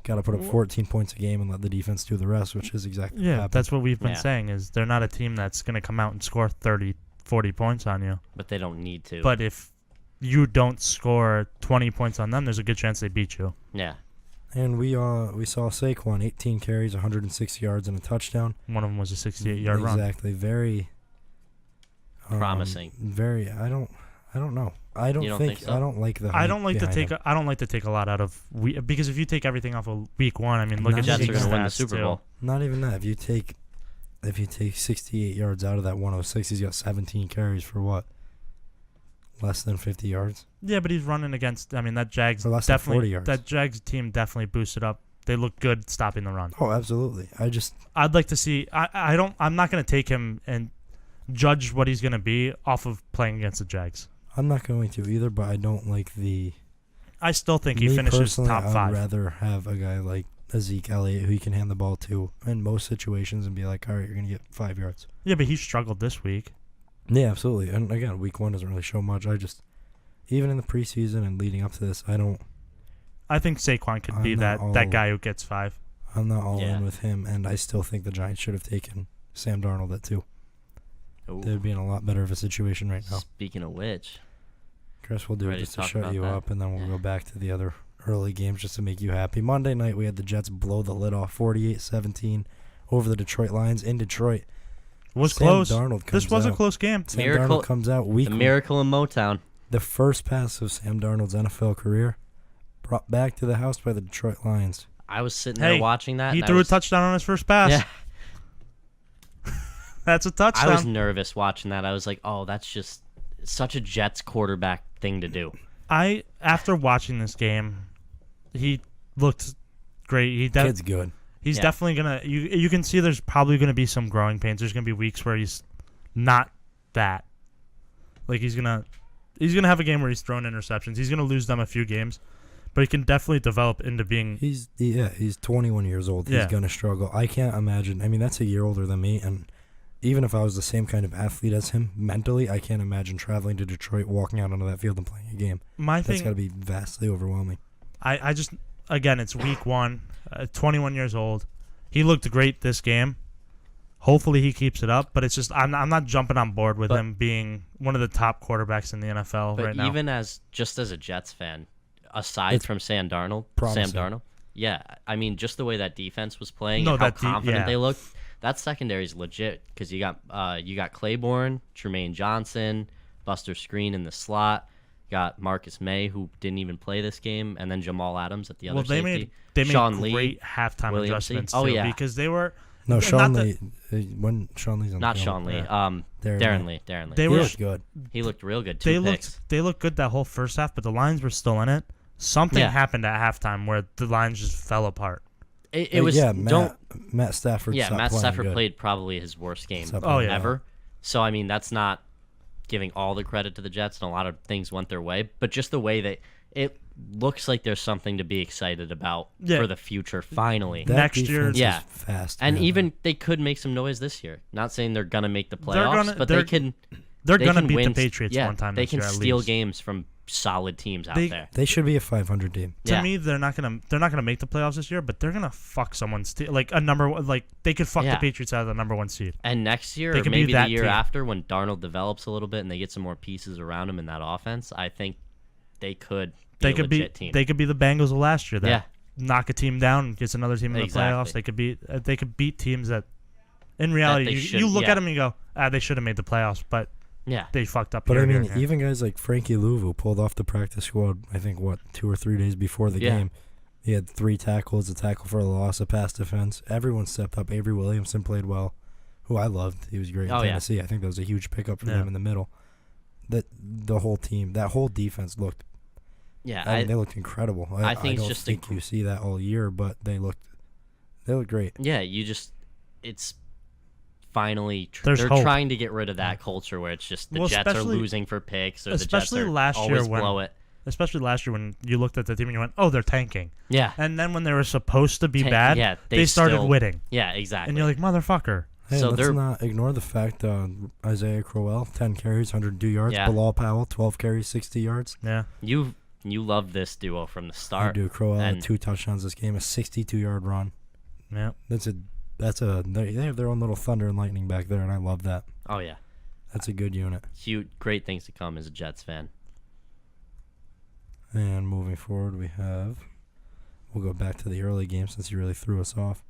got to put up 14 points a game and let the defense do the rest, which is exactly what Yeah, happened. that's what we've been Yeah. saying is they're not a team that's going to come out and score 30, 40 points on you. But they don't need to. But if you don't score 20 points on them, there's a good chance they beat you. yeah, And we saw Saquon, 18 carries, 160 yards, and a touchdown. One of them was a 68-yard run. Exactly. Very Promising. Very. I don't know. I don't You don't think think so? I don't like the. I hype don't like to behind take. him. I don't like to take a lot out of because if you take everything off of week 1, I mean, look Not at Jets Zeke are going to win the stats, Super too. Bowl. Not even that. If you take 68 yards out of that 106, he's got 17 carries for what? Less than 50 yards. Yeah, but he's running against. I mean, that Jags For less than 40 definitely. yards. That Jags team definitely boosted up. They look good stopping the run. Oh, absolutely. I'd like to see. I'm not going to take him and judge what he's going to be off of playing against the Jags. I'm not going to either, but I don't like the. I still think he Me finishes personally, top 5. I'd rather have a guy like Zeke Elliott who he can hand the ball to in most situations and be like, all right, you're going to get 5 yards. Yeah, but he struggled this week. Yeah, absolutely. And again, week 1 doesn't really show much. Even in the preseason and leading up to this, I think Saquon could be I'm that not that all- guy who gets 5. I'm not all Yeah. in with him, and I still think the Giants should have taken Sam Darnold at 2. Ooh. They'd be in a lot better of a situation right now. Speaking of which, Chris, we'll do it Ready just to to talk shut about you that? up, and then we'll Yeah. go back to the other early games just to make you happy. Monday night, we had the Jets blow the lid off 48-17 over the Detroit Lions in Detroit. It was Sam close. Darnold comes This was a out. close game. Sam Miracle- Darnold comes out week the miracle in Motown. the first pass of Sam Darnold's NFL career brought back to the house by the Detroit Lions. I was sitting Hey, there watching that. He and I threw was, a touchdown on his first pass. Yeah, That's a touchdown. I was nervous watching that. I was like, oh, that's just such a Jets quarterback thing to do. After watching this game, he looked great. Kid's good. He's Yeah. definitely gonna. You can see there's probably gonna be some growing pains. There's gonna be weeks where he's not that. Like he's gonna have a game where he's throwing interceptions. He's gonna lose them a few games, but he can definitely develop into being. He's 21 years old. Yeah. He's gonna struggle. I can't imagine. I mean, that's a year older than me, and even if I was the same kind of athlete as him mentally, I can't imagine traveling to Detroit, walking out onto that field and playing a game. My That's thing. got to be vastly overwhelming. I just again, it's week 1. 21 years old. He looked great this game. Hopefully he keeps it up, but it's just I'm not jumping on board with But- him being one of the top quarterbacks in the NFL But right now. even as a Jets fan, aside It's from Sam Darnold, promising. yeah, I mean, just the way that defense was playing No, and how that confident yeah. they looked, that secondary is legit because you got Claiborne, Tremaine Johnson, Buster Screen in the slot. Got Marcus May, who didn't even play this game, and then Jamal Adams at the other well, they safety. made Sean great Lee, halftime Williams adjustments Lee. Oh, too, yeah. because they were No, Not Sean that- Lee. When Sean Lee's on not the field, Sean Lee, Darren Darren Lee. Lee. They He were looked good. He looked real good. they Two picks. looked good that whole first half, but the Lions were still in it. Something Yeah. happened at halftime where the Lions just fell apart. It was Matt Stafford. Yeah, stopped Matt playing Stafford good. played probably his worst game Stopped Oh, playing yeah. ever. So I mean, that's not giving all the credit to the Jets, and a lot of things went their way. But just the way that it looks like there's something to be excited about Yeah. for the future. Finally, That Next year- defense is Yeah. fast. and man. even they could make some noise this year. Not saying they're gonna make the They're playoffs, gonna- but they're- they can. They're they gonna can beat win, the Patriots yeah, one time They this can year at steal least. games from solid teams out They- there. they should be a 500 team. To Yeah. me, they're not gonna make the playoffs this year, but they're gonna fuck someone's like a number one. Like they could fuck Yeah. the Patriots out of the number 1 seed. And next year, They or could be maybe the that year team. after, when Darnold develops a little bit and they get some more pieces around him in that offense, I think they could They a could be legit team. they could be the Bengals of last year. That Yeah. knock a team down, gets another team in the Exactly. playoffs. They could beat teams that, in reality, they you shouldn't, look yeah. at them and you go, they should have made the playoffs, but Yeah. they fucked up. But here, I mean, here, here. even guys like Frankie Louvu pulled off the practice squad, I think, 2 or 3 days before the Yeah. game. He had 3 tackles, a tackle for a loss, a pass defense. Everyone stepped up. Avery Williamson played well, who I loved. He was great in Oh, yeah. Tennessee. I think that was a huge pickup for Yeah. them in the middle. The whole team, that whole defense looked, Yeah. I mean, they looked incredible. I think it's don't just think you see that all year, but they looked great. Yeah, it's finally There's they're hope. trying to get rid of that culture where it's just the Well, Jets are especially- losing for picks or the Jets especially are last year always when- blow it. Especially last year when you looked at the team and you went, "Oh, they're tanking," Yeah. and then when they were supposed to be Tank- bad, yeah, they started still- winning, Yeah, exactly. and you're like, "Motherfucker." Hey, So let's they're- not ignore the fact Isaiah Crowell, 10 carries, 102 yards. Yeah. Bilal Powell, 12 carries, 60 yards. Yeah, you love this duo from the I start. do. Crowell had And- 2 touchdowns this game, a 62-yard run. yeah. They have their own little thunder and lightning back there, and I love that. Oh yeah, That's a good unit. huge, great things to come as a Jets fan. And moving forward, we'll go back to the early game since you really threw us off.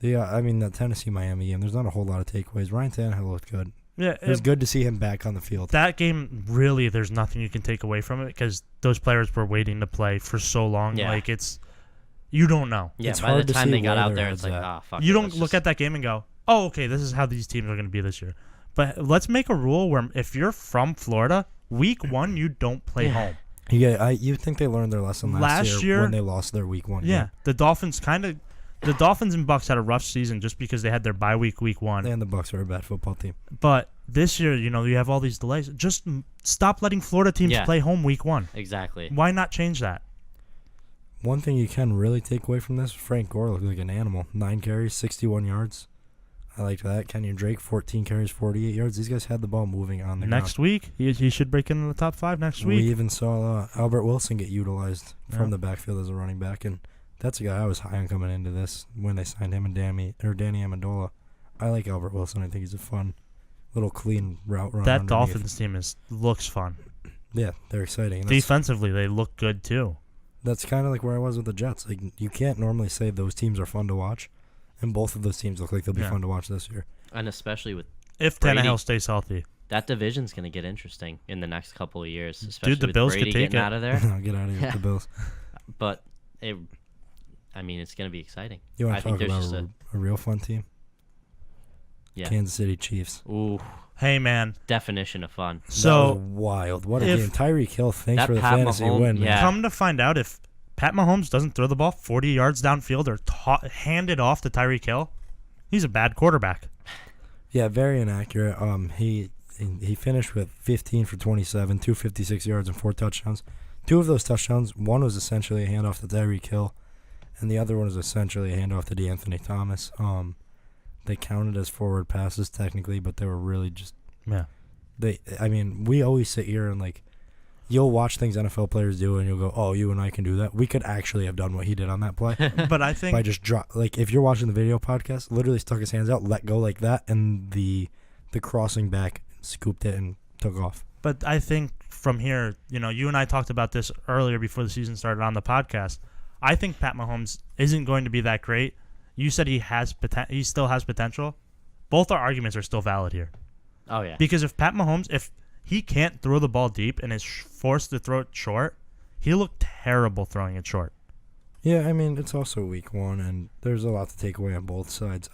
That Tennessee-Miami game, there's not a whole lot of takeaways. Ryan Tannehill looked good. Yeah, It was good to see him back on the field. that game, really, there's nothing you can take away from it because those players were waiting to play for so long. Yeah. Like, you don't know. Yeah, It's by hard the to time see they got where out their there, it's head's like, at. fuck. You it, don't let's look just- at that game and go, "Oh, okay, this is how these teams are going to be this year." But let's make a rule where if you're from Florida, week 1 you don't play home. Yeah, you think they learned their lesson last Last year year- when they lost their week 1 Yeah, game. the Dolphins and Bucks had a rough season just because they had their bye week 1. And the Bucks are a bad football team. But this year, you have all these delays. Just stop letting Florida teams Yeah. play home week 1. Exactly. Why not change that? One thing you can really take away from this, Frank Gore looked like an animal. 9 carries, 61 yards. I liked that. Kenyon Drake, 14 carries, 48 yards. These guys had the ball moving on the Next week, he should break into the top 5 next ground. We week. even saw Albert Wilson get utilized from Yeah. the backfield as a running back, and that's a guy I was high on coming into this when they signed him and Danny Amendola. I like Albert Wilson. I think he's a fun, little clean route runner. That underneath. Dolphins team looks fun. Yeah, they're exciting. And that's, Defensively, they look good too. that's kind of like where I was with the Jets. Like, you can't normally say those teams are fun to watch, and both of those teams look like they'll be Yeah. fun to watch this year. And especially with If Brady. Tannehill stays healthy. that division's going to get interesting in the next couple of years, especially the with Bills Brady could take getting it. out of there. Get out of here Yeah. with the Bills. But it's going to be exciting. You want I to think talk there's about just a real fun team? Yeah. Kansas City Chiefs. Ooh, Hey, man. definition of fun. That was So wild. What a if- game. Tyreek Hill, thanks That for the Pat fantasy Mahomes- win, man. yeah. come to find out, if Pat Mahomes doesn't throw the ball 40 yards downfield or hand it off to Tyreek Hill, he's a bad quarterback. Yeah, very inaccurate. He finished with 15 for 27, 256 yards and 4 touchdowns. 2 of those touchdowns, one was essentially a handoff to Tyreek Hill, and the other one was essentially a handoff to DeAnthony Thomas. They counted as forward passes technically, but they were really just Yeah. we always sit here and you'll watch things NFL players do and you'll go, "Oh, you and I can do that." We could actually have done what he did on that play. But I think By just if you're watching the video podcast, literally stuck his hands out, let go like that, and the crossing back scooped it and took off. But I think from here, you and I talked about this earlier before the season started on the podcast. I think Pat Mahomes isn't going to be that great. You said he still has potential. Both our arguments are still valid here. Oh, yeah. Because if he can't throw the ball deep and is forced to throw it short, he looked terrible throwing it short. Yeah, it's also week 1, and there's a lot to take away on both sides.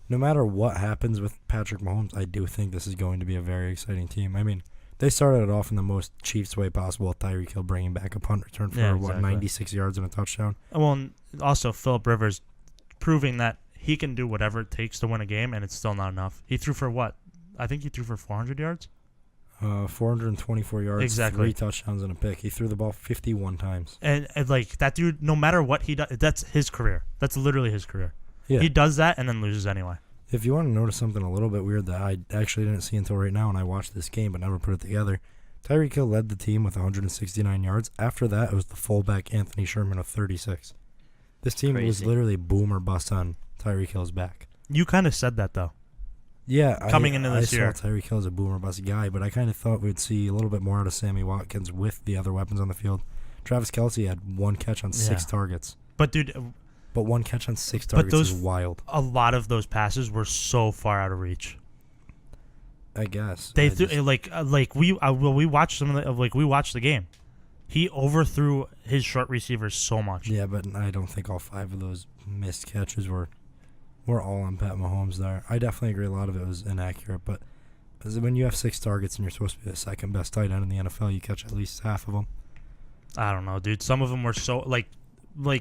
No matter what happens with Patrick Mahomes, I do think this is going to be a very exciting team. They started it off in the most Chiefs way possible with Tyreek Hill bringing back a punt return for, Yeah, exactly. 96 yards and a touchdown. Well, and also Phillip Rivers proving that he can do whatever it takes to win a game, and it's still not enough. He threw for what? I think he threw for 400 yards. 424 yards, Exactly. 3 touchdowns and a pick. He threw the ball 51 times. And that dude, no matter what he does, that's his career. That's literally his career. Yeah. He does that and then loses anyway. If you want to notice something a little bit weird that I actually didn't see until right now when I watched this game but never put it together, Tyreek Hill led the team with 169 yards. After that, it was the fullback Anthony Sherman with 36. This team was Crazy. literally boom or bust on Tyreek Hill's back. You kind of said that, though. Yeah, coming into this year. I saw Tyreek Hill as a boomer bust guy, but I kind of thought we'd see a little bit more out of Sammy Watkins with the other weapons on the field. Travis Kelce had 1 catch on 6 targets. But, dude... But 1 catch on 6 targets is wild. A lot of those passes were so far out of reach. I guess. They we watched some of we watched the game. He overthrew his short receivers so much. Yeah, but I don't think all 5 of those missed catches were all on Pat Mahomes there. I definitely agree a lot of it was inaccurate, but when you have 6 targets and you're supposed to be the second best tight end in the NFL, you catch at least half of them. I don't know, dude. Some of them were so like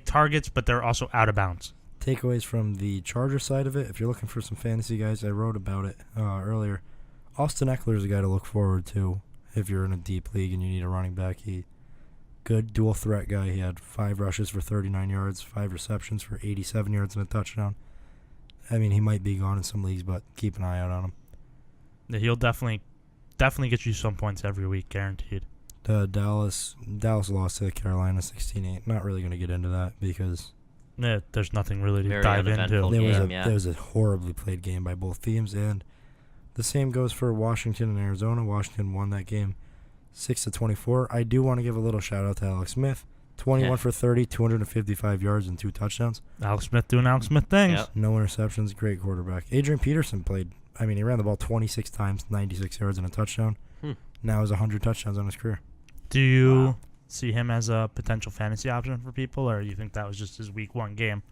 targets, but they're also out of bounds. Takeaways from the Charger side of it. If you're looking for some fantasy guys, I wrote about it earlier. Austin Eckler is a guy to look forward to if you're in a deep league and you need a running back. Good dual threat guy. He had 5 rushes for 39 yards, 5 receptions for 87 yards and a touchdown. I mean, he might be gone in some leagues, but keep an eye out on him. Yeah, he'll definitely get you some points every week, guaranteed. Dallas lost to Carolina 16-8. Not really going to get into that because there's nothing really to Very dive uneventful into. game. There was a horribly played game by both teams, and the same goes for Washington and Arizona. Washington won that game 6-24. I do want to give a little shout out to Alex Smith. 21 for 30, 255 yards and 2 touchdowns. Alex Smith doing Alex Smith things. Yep. No interceptions. Great quarterback. Adrian Peterson played. I mean, he ran the ball 26 times, 96 yards and a touchdown. Now has 100 touchdowns on his career. Do you see him as a potential fantasy option for people, or you think that was just his week 1 game?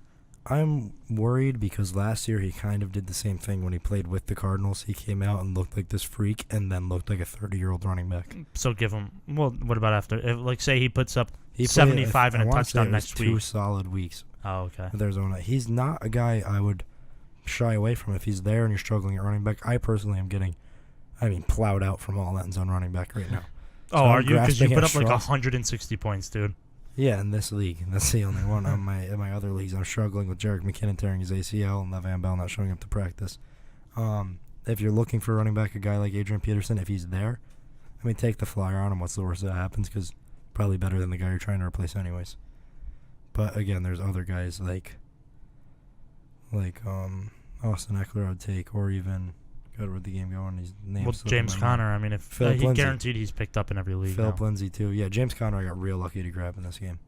I'm worried because last year he kind of did the same thing when he played with the Cardinals. He came out and looked like this freak and then looked like a 30-year-old running back. So give him... Well, what about after? If, say he puts up 75 and a touchdown next week. 2 solid weeks. Oh, okay. With Arizona. He's not a guy I would shy away from if he's there and you're struggling at running back. I personally am getting, plowed out from all ends on running back right now. So are you? Because you put up straws. 160 points, dude. Yeah, in this league. That's the only one. In my other leagues, I'm struggling with Jerick McKinnon tearing his ACL and Le'Veon Bell not showing up to practice. If you're looking for a running back, a guy like Adrian Peterson, if he's there, take the flyer on him. What's the worst that happens? Because probably better than the guy you're trying to replace anyways. But again, there's other guys like Austin Eckler I'd take, or even got with the game going. His name James Conner. If he guaranteed he's picked up in every league. Philip Lindsay too. Yeah, James Conner I got real lucky to grab in this game.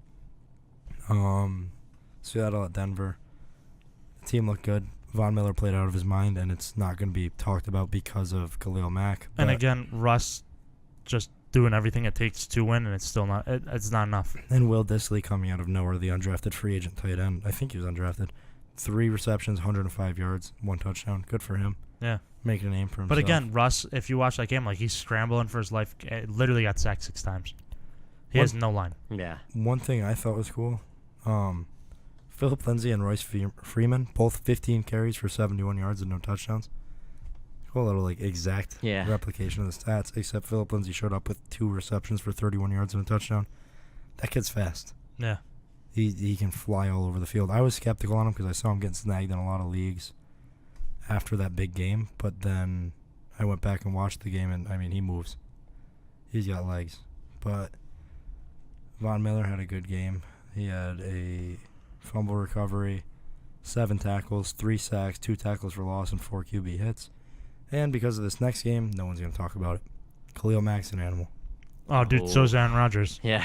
Seattle at Denver. The team looked good. Von Miller played out of his mind, and it's not going to be talked about because of Khalil Mack. And again, Russ just doing everything it takes to win, and it's still not. It's not enough. And Will Dissly coming out of nowhere, the undrafted free agent tight end. I think he was undrafted. 3 receptions, 105 yards, 1 touchdown. Good for him. Yeah. Making a name for himself. But again, Russ, if you watch that game, he's scrambling for his life. Literally got sacked 6 times. He has no line. Yeah. One thing I thought was cool, Philip Lindsay and Royce Freeman, both 15 carries for 71 yards and no touchdowns. Cool little exact replication of the stats, except Philip Lindsay showed up with 2 receptions for 31 yards and a touchdown. That kid's fast. Yeah. He can fly all over the field. I was skeptical on him because I saw him getting snagged in a lot of leagues after that big game, but then I went back and watched the game, and he moves. He's got legs. But Von Miller had a good game. He had a fumble recovery, 7 tackles, 3 sacks, 2 tackles for loss, and 4 QB hits. And because of this next game, no one's going to talk about it. Khalil Mack's an animal. Oh, dude, so's Aaron Rodgers. Yeah.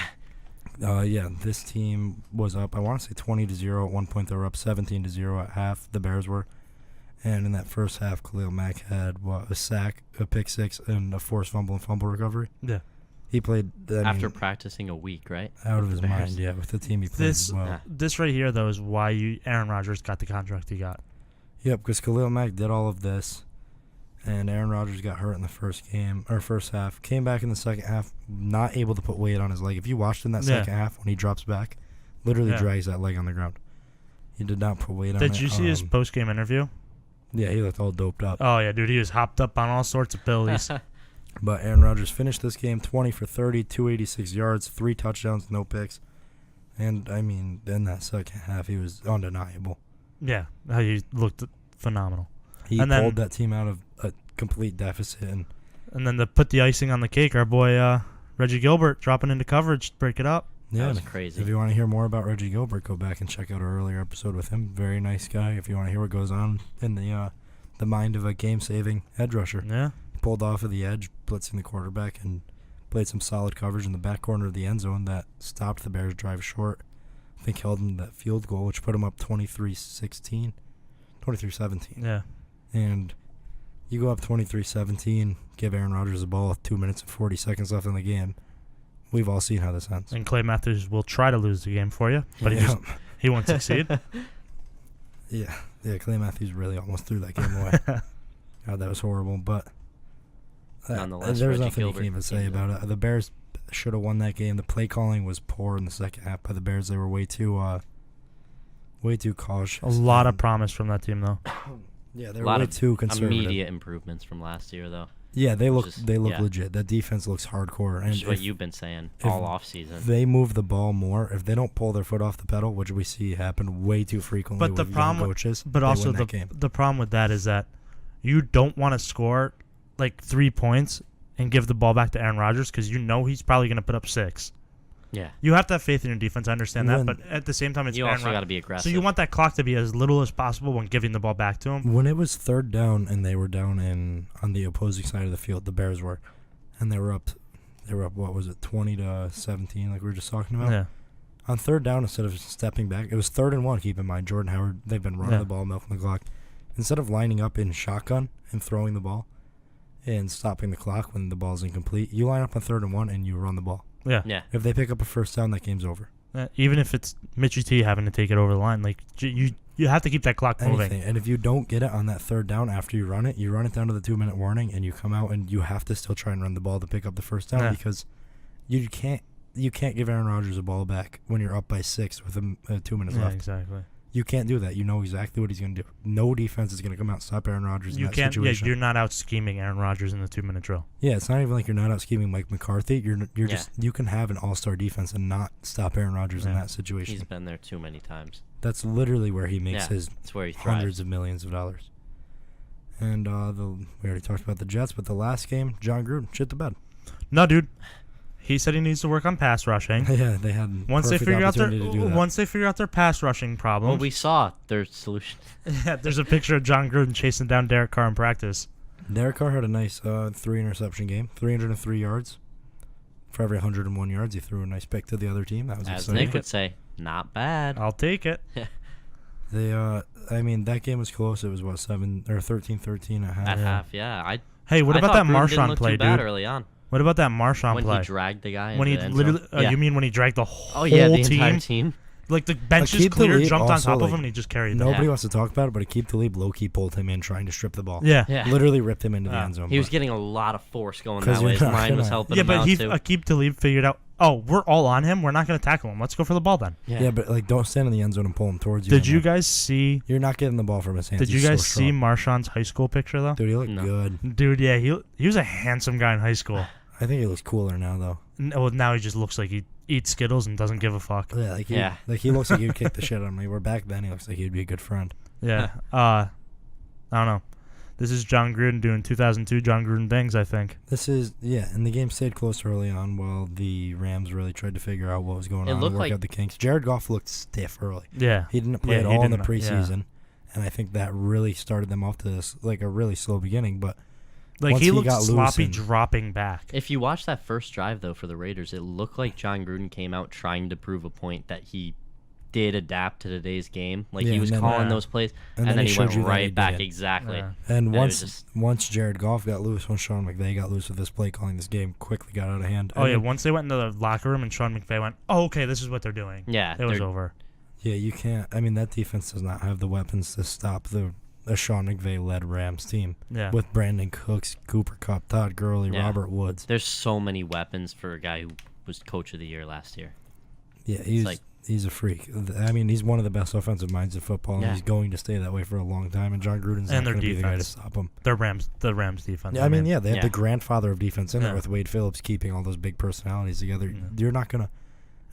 This team was up, I want to say 20-0. At one point, they were up 17-0 at half. The Bears were. And in that first half, Khalil Mack had, a sack, a pick 6, and a forced fumble and fumble recovery. Yeah. He played... After practicing a week, right? Out of his mind, yeah. With the team he played as well. This right here, though, is why Aaron Rodgers got the contract he got. Yep, because Khalil Mack did all of this, and Aaron Rodgers got hurt in the first half. Came back in the second half, not able to put weight on his leg. If you watched in that second half when he drops back, literally drags that leg on the ground. He did not put weight on it. Did you see his post-game interview? Yeah, he looked all doped up. Oh, yeah, dude. He was hopped up on all sorts of pills. But Aaron Rodgers finished this game 20 for 30, 286 yards, 3 touchdowns, no picks. And, in that second half, he was undeniable. Yeah, he looked phenomenal. He pulled that team out of a complete deficit. And then to put the icing on the cake, our boy Reggie Gilbert dropping into coverage to break it up. Yeah, that was crazy. If you want to hear more about Reggie Gilbert, go back and check out our earlier episode with him. Very nice guy. If you want to hear what goes on in the the mind of a game-saving edge rusher. Yeah. He pulled off of the edge, blitzing the quarterback, and played some solid coverage in the back corner of the end zone that stopped the Bears' drive short. I think held them to that field goal, which put them up 23-17. Yeah. And you go up 23-17, give Aaron Rodgers the ball with 2 minutes and 40 seconds left in the game. We've all seen how this ends. And Clay Matthews will try to lose the game for you, but he won't succeed. Yeah, Clay Matthews really almost threw that game away. God, that was horrible. But Nonetheless, there's Reggie nothing Gilbert you can even say came about it. The Bears should have won that game. The play calling was poor in the second half by the Bears. They were way too cautious. A lot of promise from that team, though. Yeah, they were way too conservative. Immediate improvements from last year, though. Yeah, they look yeah. legit. That defense looks hardcore. Which And is what you've been saying all offseason. They move the ball more. If they don't pull their foot off the pedal, which we see happen way too frequently But the with problem, young coaches, but they also win that game. the problem with that is that you don't want to score like 3 points and give the ball back to Aaron Rodgers because you know he's probably going to put up 6. Yeah. You have to have faith in your defense. I understand that, When- but at the same time, it's You Aaron also Rodgers. got to be aggressive. So you want that clock to be as little as possible when giving the ball back to him. When it was third down and they were down on the opposing side of the field, the Bears were, and they were up. What was it, 20-17, like we were just talking about. Yeah. On third down, instead of stepping back, it was 3rd and 1. Keep in mind, Jordan Howard. They've been running the ball, milking the clock. Instead of lining up in shotgun and throwing the ball, and stopping the clock when the ball's incomplete, you line up on 3rd and 1 and you run the ball. Yeah. Yeah. If they pick up a first down, that game's over. Even if it's Mitchie T having to take it over the line, like you have to keep that clock moving. Anything. And if you don't get it on that 3rd down after you run it down to the 2-minute warning, and you come out and you have to still try and run the ball to pick up the first down because you can't give Aaron Rodgers a ball back when you're up by 6 with 2 minutes left. Exactly. You can't do that. You know exactly what he's going to do. No defense is going to come out and stop Aaron Rodgers in that situation. You're not out scheming Aaron Rodgers in the 2-minute drill. Yeah, it's not even like you're not out scheming Mike McCarthy. You're just you can have an all-star defense and not stop Aaron Rodgers in that situation. He's been there too many times. That's literally where he makes his that's where he thrives. hundreds of millions of dollars. And we already talked about the Jets, but the last game, John Gruden shit the bed. No, dude. He said he needs to work on pass rushing. Yeah, they had Once they figure out their their pass rushing problem. Well, we saw their solution. Yeah, there's a picture of John Gruden chasing down Derek Carr in practice. Derek Carr had a nice 3-interception game, 303 yards. For every 101 yards, he threw a nice pick to the other team. That was As exciting. Nick would say, not bad. I'll take it. They, that game was close. It was 13-13 at half. At half, yeah. Hey, what I about thought that Gruden didn't Marshawn look play, too bad dude? early on. What about that Marshawn When play? he dragged the guy When he into the end literally, zone. you mean when he dragged the whole the team? entire team. Like the bench is Aqib clear, Talib jumped on also, top of him, and he just carried them. Nobody wants to talk about it, but Aqib Talib low-key pulled him in trying to strip the ball. Yeah. Literally ripped him into the end zone. He was getting a lot of force going 'Cause that way. you're His not line was gonna- helping Yeah, him but out too. Aqib Talib figured out, we're all on him. We're not going to tackle him. Let's go for the ball then. Yeah, but don't stand in the end zone and pull him towards you. Did you guys see? You're not getting the ball from his hands. Did you He's guys so see strong. Marshawn's high school picture though? Dude, he looked No. good. Dude, yeah, he was a handsome guy in high school. I think he looks cooler now, though. Well, now he just looks like he eats Skittles and doesn't give a fuck. Yeah, he looks like he would kick the shit out of me. Where back then he looks like he'd be a good friend. Yeah. I don't know. This is John Gruden doing 2002 John Gruden things, I think. And the game stayed close early on while the Rams really tried to figure out what was going on and looked work like- out the kinks. Jared Goff looked stiff early. Yeah. He didn't play at he all in the didn't, preseason, and I think that really started them off to this like a really slow beginning. But Like once he he looked got loose sloppy and- dropping back. If you watch that first drive, though, for the Raiders, it looked like John Gruden came out trying to prove a point that he did adapt to today's game. Like, Yeah, he was and then- calling Yeah. those plays, And and then then he he showed went you that he right back. did. Exactly. Yeah. And And it was once Jared Goff got loose, once Sean McVay got loose with this play calling, this game quickly got out of hand. Oh, And yeah. then- Once they went into the locker room and Sean McVay went, okay, this is what they're doing. Yeah, It was they're- over. Yeah, you can't. I mean, that defense does not have the weapons to stop a Sean McVay-led Rams team Yeah. with Brandon Cooks, Cooper Kupp, Todd Gurley, Yeah. Robert Woods. There's so many weapons for a guy who was coach of the year last year. Yeah, like- he's a freak. I mean, he's one of the best offensive minds in football, and Yeah. he's going to stay that way for a long time. And John Gruden's And not their going to be the guy to defense. stop him. The Rams defense. Yeah, I mean, they have Yeah. the grandfather of defense in there Yeah. with Wade Phillips keeping all those big personalities together. Yeah. You're not gonna.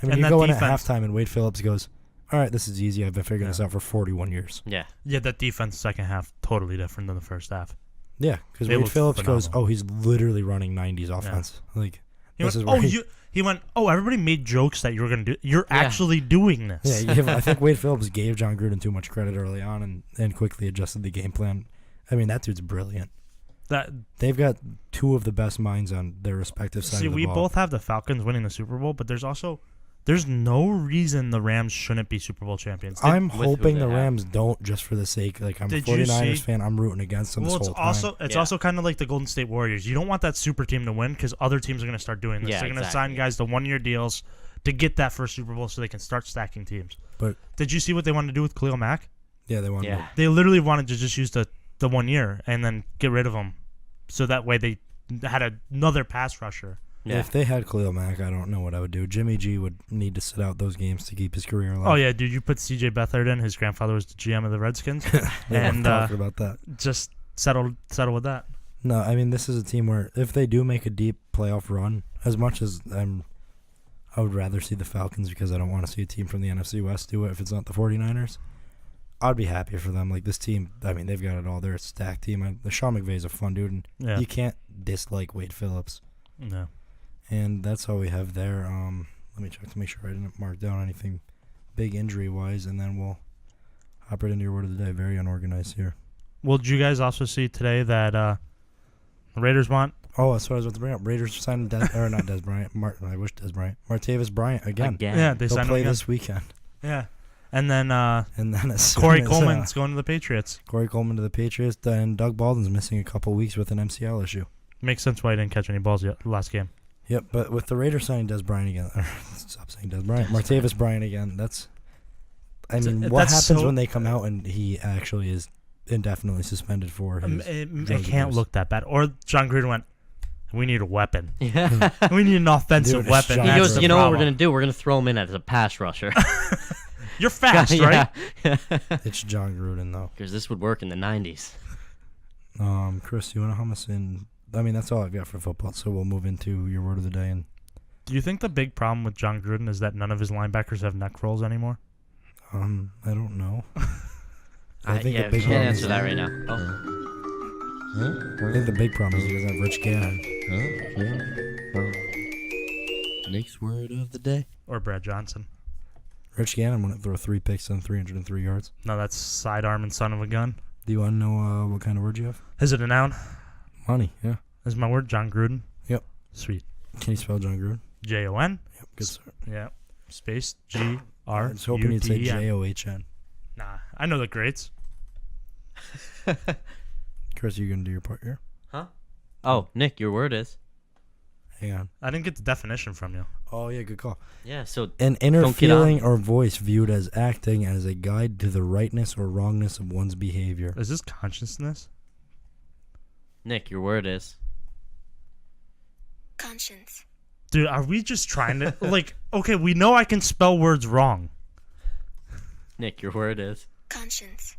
I mean, And you that go in at defense- halftime, and Wade Phillips goes, "All right, this is easy. I've been figuring this Yeah. out for 41 years." Yeah. Yeah, that defense second half totally different than the first half. Yeah, because They Wade look Phillips goes, phenomenal. "Oh, he's literally running 90s offense." Like, He this went, is where he went, everybody made jokes that you were going to do. You're Yeah. actually doing this. Yeah, I think Wade Phillips gave John Gruden too much credit early on and quickly adjusted the game plan. I mean, that dude's brilliant. That They've got two of the best minds on their respective sides of the we ball. both have the Falcons winning the Super Bowl, but there's no reason the Rams shouldn't be Super Bowl champions. I'm who hoping they the have. Rams don't, just for the sake. Like, I'm a Did you 49ers see- fan. I'm rooting against them Well, this it's whole time. also Yeah. also kind of like the Golden State Warriors. You don't want that super team to win because other teams are going to start doing this. Yeah, They're going to exactly. sign guys to 1-year deals to get that first Super Bowl so they can start stacking teams. But Did you see what they wanted to do with Khalil Mack? yeah, they won. Yeah. They literally wanted to just use the 1 year and then get rid of him, so that way they had another pass rusher. Yeah. If they had Khalil Mack, I don't know what I would do. Jimmy G would need to sit out those games to keep his career alive. Oh yeah, dude, you put C.J. Beathard in. His grandfather was the GM of the Redskins, and talking about that. just settle with that. No, I mean, this is a team where if they do make a deep playoff run, as much as I would rather see the Falcons because I don't want to see a team from the NFC West do it if it's not the 49ers. I'd be happy for them. Like, this team, I mean, they've got it all. They're a stacked team. The Sean McVay's a fun dude, and Yeah, you can't dislike Wade Phillips. no. And that's all we have there. Let me check to make sure I didn't mark down anything big injury-wise, and then we'll hop right into your word of the day. Very unorganized here. Well, did you guys also see today that the Raiders want? Oh, that's what I was about to bring up. Raiders signed not Des Bryant. I wish Des Bryant. Martavis Bryant again. Yeah, they They'll signed him play again. this weekend. Yeah, and then And then as soon Corey as, Coleman's going to the Patriots. Corey Coleman to the Patriots, and Doug Baldwin's missing a couple weeks with an MCL issue. Makes sense why he didn't catch any balls yet last game. Yep, but with the Raiders signing Des Bryant again, stop saying Des Bryant, Martavis Bryant again, what That's happens so- when they come out and he actually is indefinitely suspended for his It drug can't abuse? look that bad. Or John Gruden went, we need a weapon. Yeah. We need an offensive Dude, it's weapon. John He That's goes, the you know what we're problem. going to do? We're going to throw him in as a pass rusher. You're fast, Yeah. right? It's John Gruden, though. Because this would work in the 90s. Chris, you want to hum us in? I mean, that's all I've got for football, so we'll move into your word of the day. And Do you think the big problem with John Gruden is that none of his linebackers have neck rolls anymore? I don't know. I think yeah, the big can't problem answer is that right now. Oh. I think the big problem is he doesn't have Rich Gannon. Next word of the day. Or Brad Johnson? Rich Gannon wouldn't throw 3 picks and 303 yards. No, that's sidearm and son of a gun. Do you want to know what kind of word you have? Is it a noun? Money, yeah. Is my word John Gruden? Yep. Sweet. Can you spell John Gruden? Jon? Yep, good start. Yeah. Space G I R was hoping you'd say U D N. John. Nah, I know the greats. Chris, you going to do your part here? Oh, Nick, your word is. Hang on. I didn't get the definition from you. Oh, yeah, good call. Yeah, so An inner Don't get on feeling me. or voice viewed as acting as a guide to the rightness or wrongness of one's behavior. Is this consciousness? Nick, your word is. Conscience. Dude, are we just trying to okay, we know I can spell words wrong. Nick, your word is. Conscience.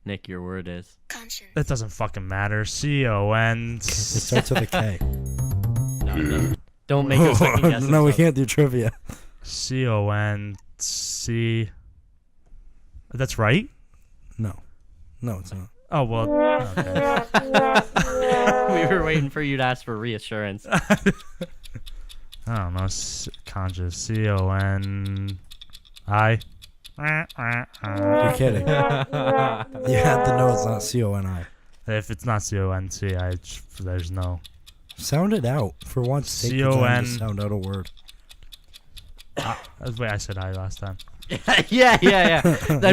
Nick, your word is. Conscience. That doesn't fucking matter. C-O-N. It starts with a K. No, it doesn't. Don't make us second guess No, we ourselves. can't do trivia. C-O-N-C. That's right? No, it's not. Oh, well. Okay. We were waiting for you to ask for reassurance. I don't know. Conscious. C-O-N-I. You're kidding. You had to know it's not C-O-N-I. If it's not C-O-N-C, there's no. Sound it out. For once, take the time to sound out a word. Wait, I said I last time. yeah. Then Yeah,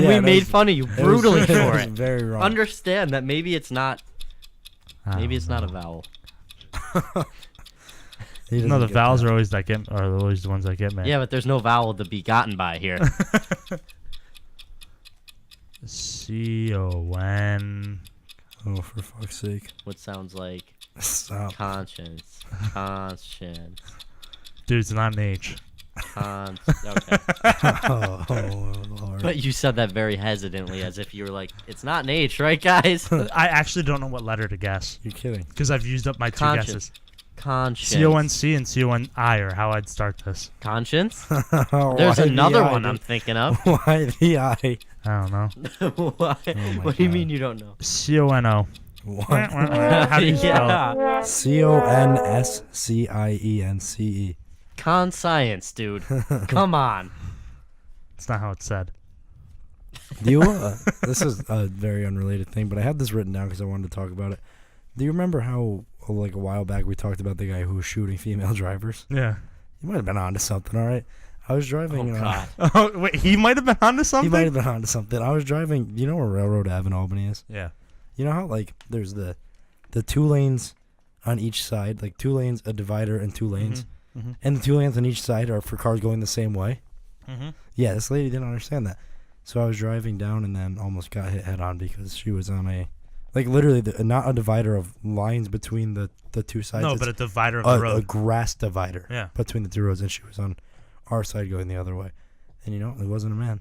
we that made was- fun of you It was- brutally it for was it. very wrong. Understand that maybe it's not. I Maybe don't it's not a know. vowel. He doesn't No, the get vowels that. are always always the ones that get me. Yeah, but there's no vowel to be gotten by here. C-O-N. Oh, for fuck's sake. What sounds like Stop. conscience. Conscience. Dude, it's not an H. Okay. Oh, Lord. But you said that very hesitantly, as if you were like, "It's not an H, right, guys?" I actually don't know what letter to guess You're kidding. because I've used up my 2 Conscience. guesses. Conscience. C-O-N-C and C-O-N-I are how I'd start this. Conscience. Oh, There's why the another I, one dude? I'm thinking of. Why the I? I don't know. Why? my What do you God. mean you don't know? C-O-N-O. What? How do you spell it? Yeah. Do you? This is a very unrelated thing, but I had this written down because I wanted to talk about it. Do you remember how, like a while back, we talked about the guy who was shooting female drivers? Yeah. You might have been onto something, all right? I was driving. Oh God. Oh wait, he might have been onto He something. might have been onto something. I was driving. You know where Railroad Ave in Albany is? Yeah. You know how like there's the 2 lanes on each side, like 2 lanes, a divider, and 2 lanes, Mm-hmm. and the 2 lanes on each side are for cars going the same way. Mm-hmm. Yeah, this lady didn't understand that. So I was driving down and then almost got hit head on because she was on a, like literally not a divider of lines between the 2 sides. No, It's but a divider of a the road. grass divider Yeah. between the 2 roads, and she was on our side going the other way. And you know, it wasn't a man.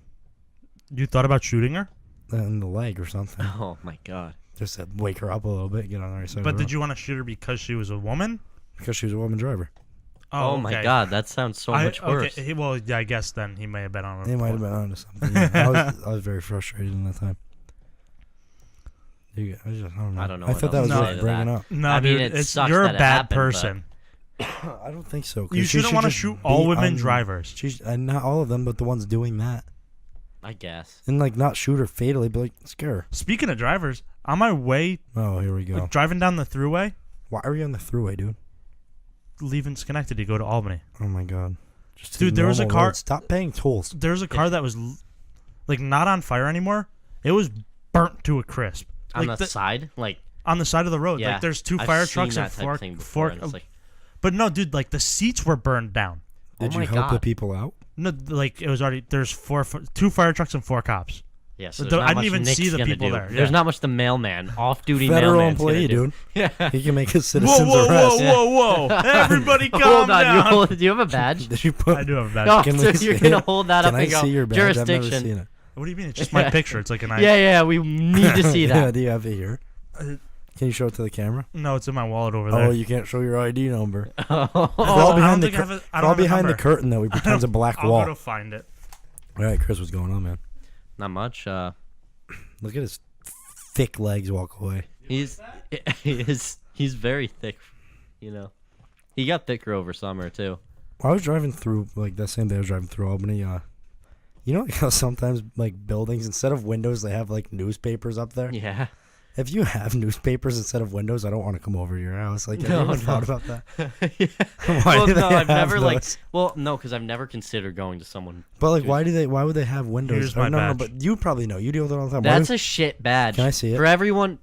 You thought about shooting her? In the leg or something. Oh my God. Just to wake her up a little bit, get on our side. But did you want to shoot her because she was a woman? Because she was a woman driver. Oh my okay. God, that sounds so much worse. Okay, well, yeah, I guess then he may have been on. They might have been onto something. Yeah. I was very frustrated in that time. I don't know. I don't know I what thought that else was to worth say to bringing that. up. No, I mean, dude, it sucks you're that a it bad happened, person. I don't think so. 'Cause You she shouldn't should want to just shoot be all women on- drivers. Not all of them, but the ones doing that. I guess. And like not shoot her fatally, but like scare her. Speaking of drivers, on my way, Oh, here we go. like, driving down the thruway, Why are you on the thruway, dude? leaving Schenectady to go to Albany. Oh my god. Just Dude, take there was a normal car- roads. Stop paying tolls. There's a car that was like not on fire anymore. It was burnt to a crisp. On Like the side, like on the side of the road. yeah, Like there's 2 I've fire seen trucks and that type four of thing before, and it's like, But no, dude, like the seats were burned down. Did oh you my help the God. people out? No, like it was already there's 2 fire trucks and 4 cops. yeah. So I there's not didn't much even Nick's see the gonna people do. there, There's yeah. not much the mailman, off-duty Federal mailman's employee, gonna do. dude. Yeah. He can make a Whoa, citizen's whoa, arrest. whoa, whoa! Everybody, calm Hold on, down. do you have a badge? Did you put? I do have a badge. Oh, Can so we you're see gonna it? hold that Can up I and go see your badge? I've never jurisdiction. seen it. What do you mean? It's just my picture. It's like an Yeah, we need to see Yeah, that. do you have it here? Can you show it to the camera? No, it's in my wallet over there. Oh, you can't show your ID number. Oh, Crawl I behind don't the think I have it- I crawl don't have a behind the number. curtain that we pretend's a black I'll wall. go to find it. All right, Chris, what's going on, man? Not much. Look at his thick legs walk away. He's very thick. You know, he got thicker over summer too. I was driving through, like, that same day I was driving through Albany. You know, like how sometimes, like, buildings, instead of windows, they have, like, newspapers up there? Yeah. If you have newspapers instead of windows, I don't want to come over to your house. Like, have No, you ever no. thought about that? Yeah. Why Well, do they no, I've have never like. those? Well, no, because I've never considered going to someone. But, like, why would they have windows? Here's my no, badge. but you probably know. You deal with it all the time. Why That's a shit badge. Can I see it? For everyone,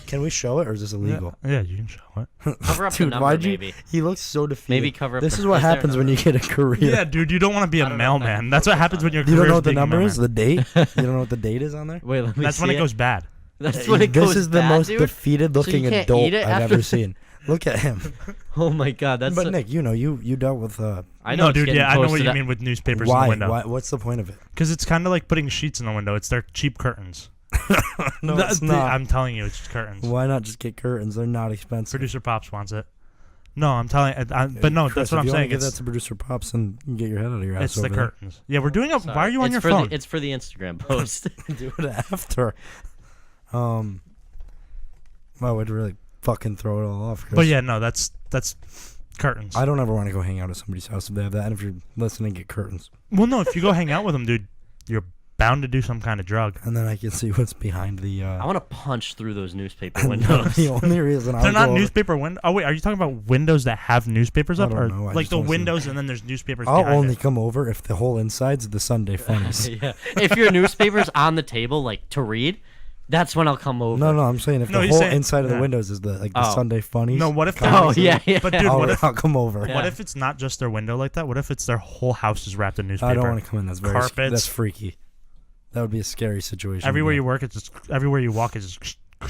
Can we show it, or is this illegal? Yeah, you can show it. cover up the Dude, number, why'd you? maybe. He looks so defeated. Maybe cover up. This the, is what there a happens when you number? get a career. Yeah, dude, you don't want to be I a don't know if mailman. that That's what goes happens on when your You don't career know is what the being a number is? mailman. The date? You don't know what the date is on there? Wait, let me That's see when it goes bad. That's when it goes. This is the bad, most dude? defeated looking can't adult eat it I've after ever seen. Look at him. Oh my god, that's. But Nick, you know, you dealt with I know, No, it's dude, getting yeah, I know what posted you up- mean with newspapers in why? the window. Why? What's the point of it? Because it's kind of like putting sheets in the window. It's their cheap curtains. No, Th- it's th- not. I'm telling you, it's just curtains. Why not just get curtains? They're not expensive. Producer Pops wants it. No, I'm telling. But no, Chris, that's what if I'm you wanna saying. give that It's to producer Pops and get your head out of your ass. it's the over there. curtains. Yeah, we're doing a. Sorry. Why are you on It's your for phone? it's for the Instagram post. Do it after. I would really fucking throw it all off. Chris. But yeah, no, that's curtains. I don't ever want to go hang out at somebody's house if they have that. And if you're listening, get curtains, Well, no, if you go hang out with them, dude, you're bound to do some kind of drug. and then I can see what's behind the. I want to punch through those newspaper No, windows. the only reason I They're would not go over- newspaper windows. Oh wait, are you talking about windows that have newspapers I up, don't or know, I like just the wanna see windows and then there's newspapers I'll behind only it? come over if the whole inside's the Sunday funnies. Yeah. If your newspaper's on the table, like to read, that's when I'll come over. No, I'm saying if No, the he's whole saying- inside of the yeah. windows is the Oh. Sunday funnies. No, what if? Oh yeah, yeah. But dude, what if? I'll come over. Yeah. What if it's not just their window like that? What if it's their whole house is wrapped in newspaper? I don't want to come in. That's very Carpets. That's freaky. That would be a scary situation. Everywhere to you be work, it's just everywhere you walk, it's just. in,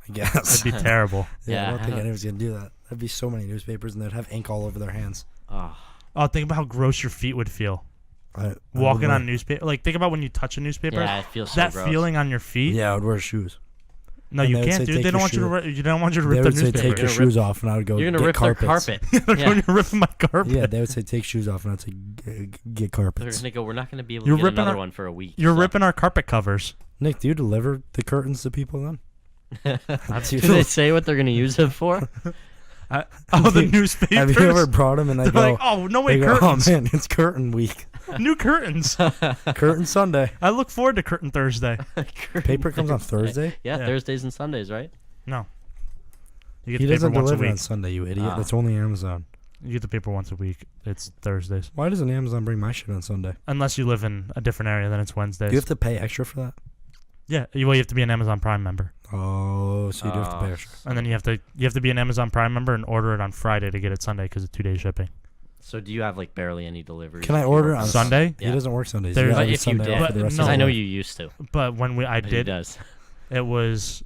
I guess. It'd be terrible. Yeah, I Yeah. don't think anyone's gonna do that. There'd be so many newspapers, and they'd have ink all over their hands. Oh, Oh, think about how gross your feet would feel I walking would on newspaper. Like, think about when you touch a newspaper. yeah, it feels so That gross. feeling on your feet. Yeah, I would wear shoes. No, And you they would can't, say, dude. "Take They don't your want you to. shoe." You don't want you to They rip the would say, newspaper. "Take your You're gonna shoes off," and I would go. You're gonna get rip carpets. their carpet. They're Yeah. going to rip my carpet. Yeah, they would say, "Take shoes off," and I'd say, "Get They're carpets." gonna go. We're not gonna be able You're to get ripping another our- one for a week. You're so. ripping our carpet covers. Nick, do you deliver the curtains to people then? Do they say what they're gonna use it for? The newspapers. Have you ever brought them and they They're go, like, oh no way, they go, curtains, oh man, it's curtain week. new curtains. Curtain Sunday. I look forward to Curtain Thursday. Paper comes on Thursday? Yeah, Yeah. Thursdays and Sundays, right? No, you get He the paper doesn't once a deliver week. on Sunday, you idiot. Ah. That's only Amazon. You get the paper once a week. It's Thursdays, Why doesn't Amazon bring my shit on Sunday? unless you live in a different area. Then it's Wednesdays. Do you have to pay extra for that? Yeah, well, you have to be an Amazon Prime member, Oh, so you do have to pay extra. and then you have to be an Amazon Prime member and order it on Friday to get it Sunday because it's 2-day shipping. So do you have like barely any deliveries? Can I if you order work on Sunday? He Yeah. doesn't work Sundays. There's- You got But every if you Sunday did, off for the rest no. of because I the know week. you used to. But when I He did, does. it was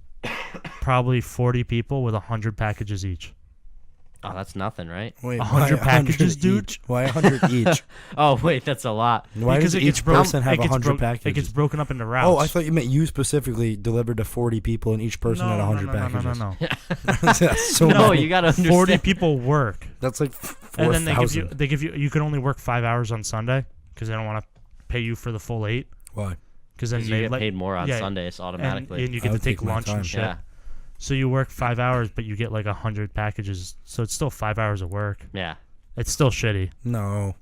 probably 40 people with 100 packages each. Oh, that's nothing, right? Wait, 100 why packages, dude? each? Why 100 each? Oh, wait, that's a lot. Why Because does it gets each broken- person have it gets 100 broke- packages? It gets broken up into routes. Oh, I thought you meant you specifically delivered to 40 people and each person had 100 packages. No. That's so No, many. you gotta understand. 40 people work, That's like and then 4,000. they give you you can only work 5 hours on Sunday because they don't want to pay you for the full 8. Why? Because then Because they you get paid more on yeah, Sundays automatically. and you I get to would take take my lunch time. and shit. Yeah, So you work 5 hours, but you get like 100 packages. So it's still 5 hours of work. yeah. It's still shitty. No.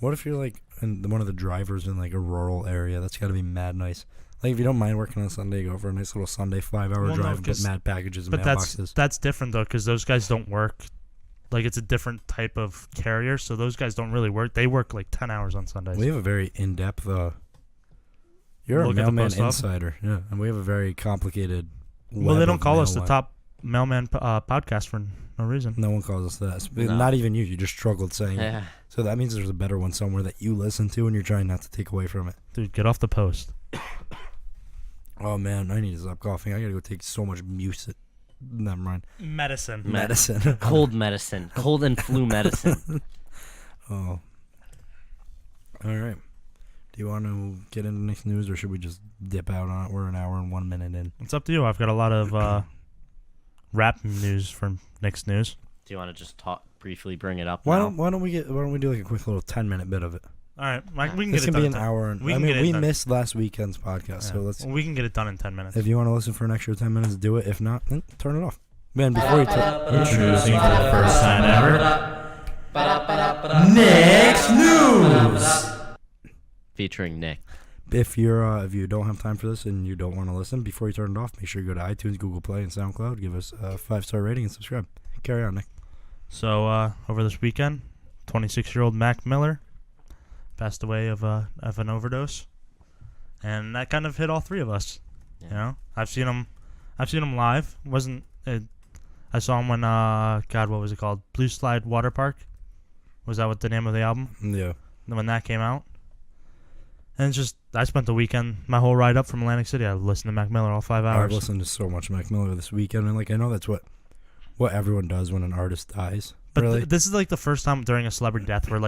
What if you're like one of the drivers in like a rural area? That's got to be mad nice. Like if you don't mind working on Sunday, go for a nice little Sunday 5-hour Well, no, drive, but 'cause- mad packages and But mailboxes. that's different though, because those guys don't work. Like it's a different type of carrier, so those guys don't really work. They work like 10 hours on Sundays. We have a very in-depth. You're Look a at the mailman post office. insider, yeah, and we have a very complicated. Well, they web don't of call us the mail top mailman podcast for no reason. No one calls us that. No. Not even you. You just struggled saying it. Yeah. So that means there's a better one somewhere that you listen to, and you're trying not to take away from it. Dude, get off the post. Oh man, I need to stop coughing. I gotta go take so much mucin. Never mind. Medicine. Medicine. Cold medicine. Cold and flu medicine. Oh. All right. Do you want to get into next news, or should we just dip out on it? We're an hour and 1 minute in. It's up to you. I've got a lot of rap news for next news. Do you want to just briefly bring it up Why now? don't we do like a quick little 10-minute bit of it? All right, Mike, we can This get it can done. be an hour, and we I can get mean it we done. missed last weekend's podcast, so let's. We can get it done in 10 minutes. If you want to listen for an extra 10 minutes, do it. If not, then turn it off. Man, before you turn. Introducing for the first time ever. Next news. Featuring Nick. If you don't have time for this and you don't want to listen, before you turn it off, make sure you go to iTunes, Google Play, and SoundCloud. Give us a 5-star rating and subscribe. Carry on, Nick. So over this weekend, 26-year-old Mac Miller passed away of an overdose, and that kind of hit all three of us. Yeah. You know, I've seen him live. I saw him when what was it called? Blue Slide Water Park. Was that what the name of the album? Yeah. When that came out. And it's just, I spent the weekend, my whole ride up from Atlantic City, I listened to Mac Miller all 5 I've hours. listened to so much Mac Miller this weekend, and I know that's what everyone does when an artist dies. But really. this is like the first time during a celebrity death where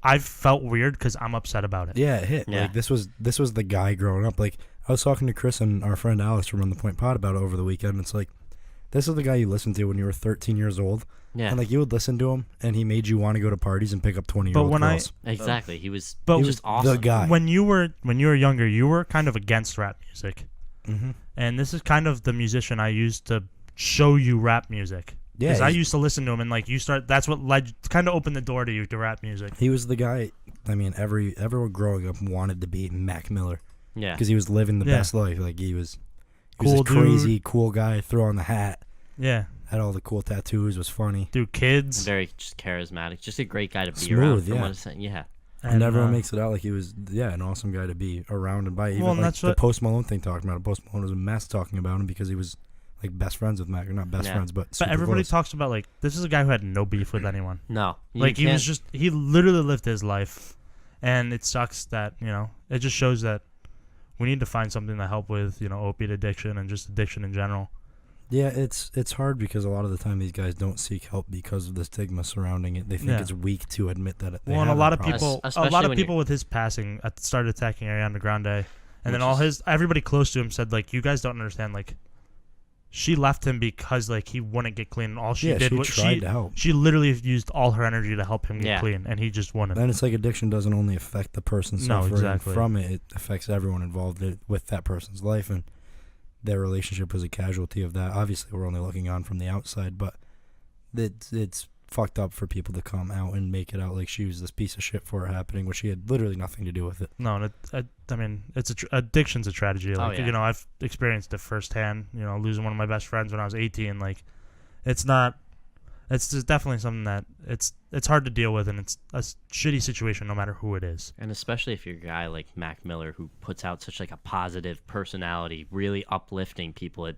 I've felt weird because I'm upset about it. Yeah, it hit. Yeah. Like this was the guy growing up. Like I was talking to Chris and our friend Alex from Run the Point Pod about it over the weekend. And it's like, this is the guy you listened to when you were 13 years old. Yeah. And you would listen to him, and he made you want to go to parties and pick up 20-year-old girls. Exactly. He was But just awesome. the guy. When you were younger, you were kind of against rap music. Mm-hmm. And this is kind of the musician I used to show you rap music. Yeah, Because I used to listen to him, and that's what kind of opened the door to you to rap music. he was the guy. I mean, everyone growing up wanted to be Mac Miller Yeah. because he was living the Yeah. best life. Like he was Cool a crazy cool guy. Throw on the hat, Yeah. had all the cool tattoos. Was funny. Dude, kids. Very just charismatic. Just a great guy to be Smooth, around. From yeah. what it's saying. Yeah. And everyone makes it out like he was, an awesome guy to be around and by. Even Well, and like that's the what- Post Malone thing talking about it. Post Malone was a mess talking about him because he was like best friends with Mac, or not best Yeah. friends, but But super everybody close. talks about this is a guy who had no beef with anyone. No. You He can't- was he literally lived his life, and it sucks that it just shows that we need to find something to help with opiate addiction and just addiction in general. Yeah, it's hard because a lot of the time these guys don't seek help because of the stigma surrounding it. They think Yeah. it's weak to admit that. They Well, and have a lot that of problem. people, Especially when with his passing started attacking Ariana Grande, and then Which everybody close to him said you guys don't understand she left him because he wouldn't get clean, and all she did was tried to help. she literally used all her energy to help him get Yeah. clean, and he just wouldn't. Then it's like addiction doesn't only affect the person No, suffering exactly. from it; it affects everyone involved with that person's life, and their relationship was a casualty of that. Obviously, we're only looking on from the outside, but it's fucked up for people to come out and make it out like she was this piece of shit for it happening, which she had literally nothing to do with it. No, I mean, it's addiction's a tragedy. Like, yeah. you know, I've experienced it firsthand. You know, losing one of my best friends when I was 18. Like, it's just definitely something that it's hard to deal with, and it's a shitty situation no matter who it is. And especially if you're a guy like Mac Miller who puts out such like a positive personality, really uplifting people.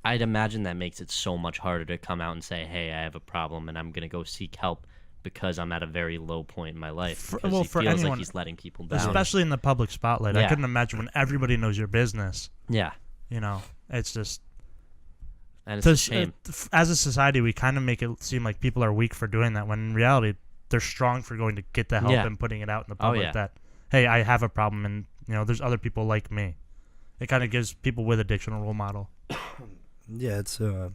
I'd imagine that makes it so much harder to come out and say, hey, I have a problem and I'm going to go seek help because I'm at a very low point in my life. Because he feels anyone, like he's letting people down. especially in the public spotlight. I Yeah. couldn't imagine when everybody knows your business. Yeah. You know, it's just... And it's a shame. As a society, we kind of make it seem like people are weak for doing that, when in reality, they're strong for going to get the help Yeah. and putting it out in the public yeah. that, hey, I have a problem, and you know, there's other people like me. It kind of gives people with addiction a role model. Yeah, it's a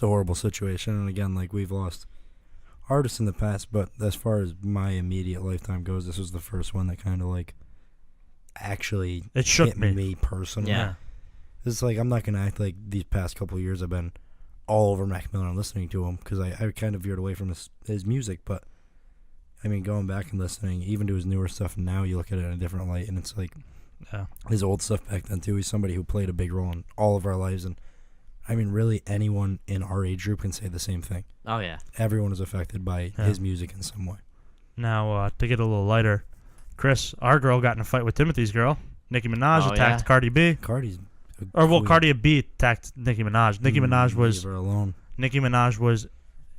horrible situation, and again, like, we've lost artists in the past, but as far as my immediate lifetime goes, this was the first one that kind of like actually It shook hit me. me personally. Yeah. It's like, I'm not gonna act like these past couple of years I've been all over Mac Miller and listening to him, because I kind of veered away from his music, but I mean, going back and listening even to his newer stuff now, you look at it in a different light, and it's like, Yeah. his old stuff back then too. He's somebody who played a big role in all of our lives, and I mean, really anyone in our age group can say the same thing. Oh, yeah. Everyone is affected by Yeah. his music in some way. Now, to get a little lighter, Chris, our girl got in a fight with Timothy's girl. Nicki Minaj Oh, attacked yeah. Cardi B. Cardi's Cardi B attacked Nicki Minaj. Nicki Minaj leave her alone. was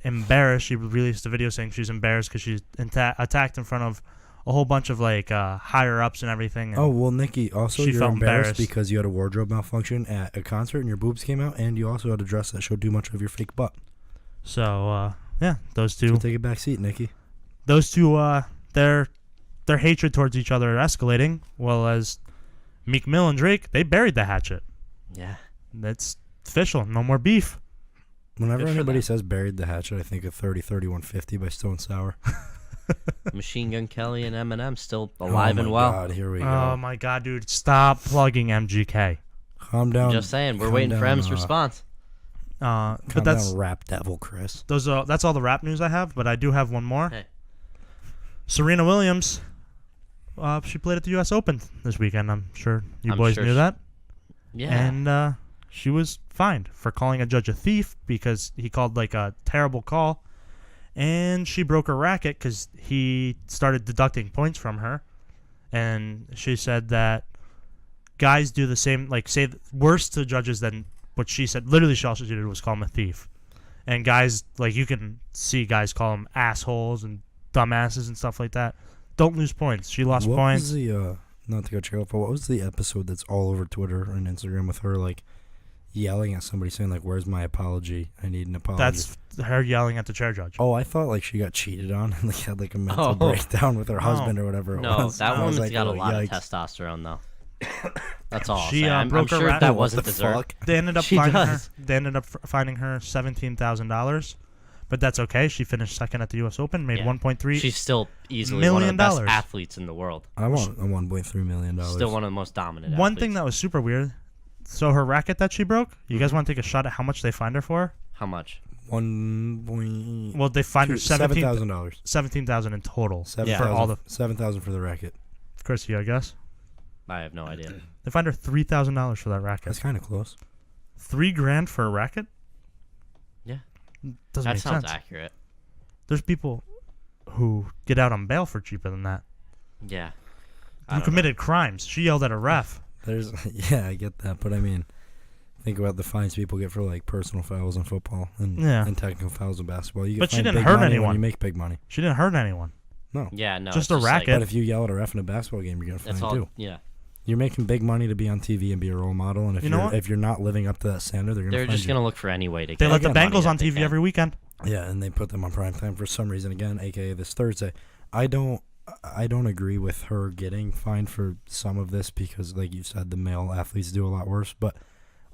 embarrassed. She released a video saying she's embarrassed because she's attacked in front of a whole bunch of like higher ups and everything. And Oh well, Nikki, also she you're felt embarrassed embarrassed. because you had a wardrobe malfunction at a concert and your boobs came out, and you also had a dress that showed too much of your fake butt. So yeah, those So two, take a back seat, Nikki. their hatred towards each other are escalating. Well, as Meek Mill and Drake, they buried the hatchet. Yeah. That's official. No more beef. Whenever Good for anybody them. says buried the hatchet, I think of 30-31-50 by Stone Sour. Machine Gun Kelly and Eminem still alive oh and my well. God, here we Oh go. my God, dude! Stop plugging MGK. Calm down. Just saying, we're calm waiting for down, M's response. Calm But that's down, rap devil, Chris. that's all the rap news I have. But I do have one more. Hey. Serena Williams. She played at the U.S. Open this weekend. I'm sure you I'm boys sure knew she- that. Yeah. And she was fined for calling a judge a thief because he called like a terrible call. And she broke her racket because he started deducting points from her. And she said that guys do the same, like say worse to judges than what she said. Literally, all she did was call him a thief. And guys, like you can see guys call them assholes and dumbasses and stuff like that. Don't lose points. She lost What points. was the not to go trail, but what was the episode that's all over Twitter and Instagram with her like yelling at somebody saying like, "Where's my apology? I need an apology." That's her yelling at the chair judge. Oh, I thought like she got cheated on and like had like a mental Oh. breakdown with her husband or whatever it No, was. that I was woman's like, got a oh, lot yikes. of testosterone, though. That's all. She, I'm broke her sure rat- that What wasn't the deserved. fuck? They ended up She finding her. does. They ended up finding her $17,000, but that's okay. She finished second at the U.S. Open, made Yeah. 1.3. She's still easily $1 one of the best million. athletes in the world. I want a $1.3 million. Still one of the most dominant One athletes. thing that was super weird. So her racket that she broke. You guys want to take a shot at how much they fined her for? How much? $1.2 Well, they fined her $7,000. $17,000 in total Yeah. for all the. $7,000 for the racket. Chris, I guess I have no idea. they fined her $3,000 for that racket. That's kind of close. $3,000 for a racket? Yeah. Doesn't That make sounds sense. accurate. There's people who get out on bail for cheaper than that. Yeah. I Who don't committed crimes. She yelled at a ref. There's yeah, I get that, but I mean, think about the fines people get for like personal fouls in football and Yeah. and technical fouls in basketball. You get But she fined didn't big hurt money when anyone. You make big money. She didn't hurt anyone. No. know. Yeah, no. Just it's a like- racket. But if you yell at a ref in a basketball game, you're gonna That's fine all. too. Yeah. You're making big money to be on TV and be a role model, and if You know what? if you're not living up to that standard, they're gonna They're fine just you. gonna look for any way to. They get let the money Bengals that on they TV can. every weekend. Yeah, and they put them on prime time for some reason again, aka this Thursday. I don't agree with her getting fined for some of this because, like you said, the male athletes do a lot worse. But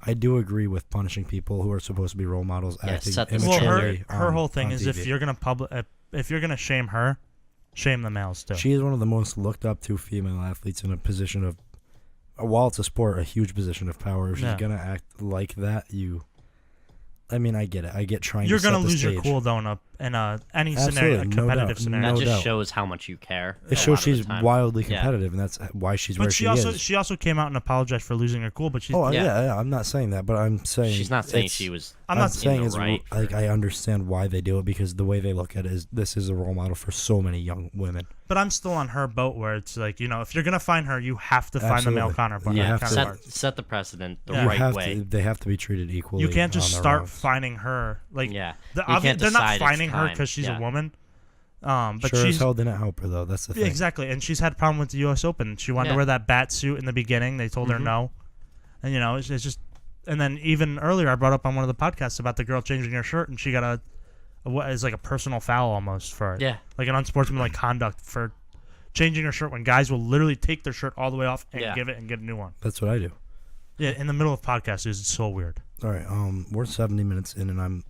I do agree with punishing people who are supposed to be role models Yeah, acting set the Well, immaturely. her whole thing on is TV. if you're gonna shame her, shame the males too. She is one of the most looked up to female athletes in a position of, while it's a sport, a huge position of power. If she's Yeah. gonna act like that, I mean, I get it. I get trying You're to set gonna the lose stage. your cool though in any scenario, Absolutely, a no competitive doubt, scenario. That no just doubt. shows how much you care. It a shows lot of the she's time. wildly Yeah. competitive, and that's why she's where But she also is. she also came out and apologized for losing her cool. But she's Oh yeah, I'm not saying that, but I'm saying She's not saying it's- she was. I'm I'm not saying in is the right. like I understand why they do it because the way they look at it is this is a role model for so many young women. But I'm still on her boat where it's like, if you're gonna find her, you have to find the male Absolutely. counterpart. You Yeah, have to- counterpart. set the precedent the Yeah. You right have way. they have to be treated equally. You can't just on their start own. finding her like Yeah. the, You can't they're not decide it's finding her time. because she's Yeah. a woman. But Sure as she's hell didn't help her though. That's the thing. exactly, and she's had a problem with the U.S. Open. She wanted Yeah. to wear that bat suit in the beginning. They told her Mhm. no, and it's just. And then even earlier, I brought up on one of the podcasts about the girl changing her shirt, and she got what is like a personal foul almost for it. Yeah. Like an unsportsmanlike conduct for changing her shirt when guys will literally take their shirt all the way off and Yeah. give it and get a new one. That's what I do. Yeah, in the middle of podcasts, it's so weird. All right, we're 70 minutes in, and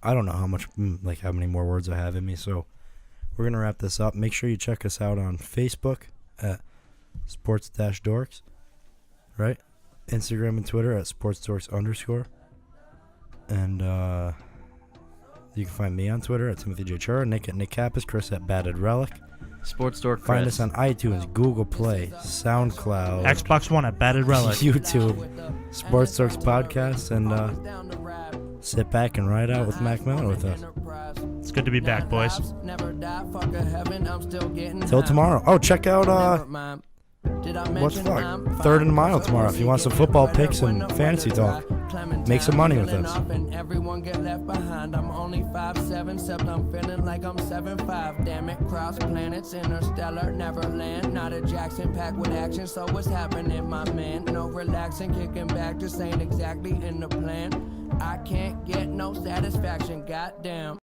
I don't know how many more words I have in me, so we're gonna wrap this up. Make sure you check us out on Facebook at sports-dorks, right? Instagram and Twitter at sportsdorks_, and you can find me on Twitter at Timothy J. Chura, Nick at Nick Kappas, Chris at Batted Relic. Sports Store Chris. Find us on iTunes, Google Play, SoundCloud, Xbox One at Batted Relic. YouTube, Sports Dorks Podcast, and sit back and ride out with Mac Miller with us. It's good to be back, boys. Till tomorrow. Oh, check out what's fuck? Third and Mile tomorrow. If you want some football picks and fantasy talk, make some money with us. Everyone get left behind. I'm only 5'7", except I'm feeling like I'm 7'5". Damn it, cross planets, interstellar, Neverland. Not a Jackson packed with action, so what's happening, my man? No relaxing, kicking back, just ain't exactly in the plan. I can't get no satisfaction, goddamn.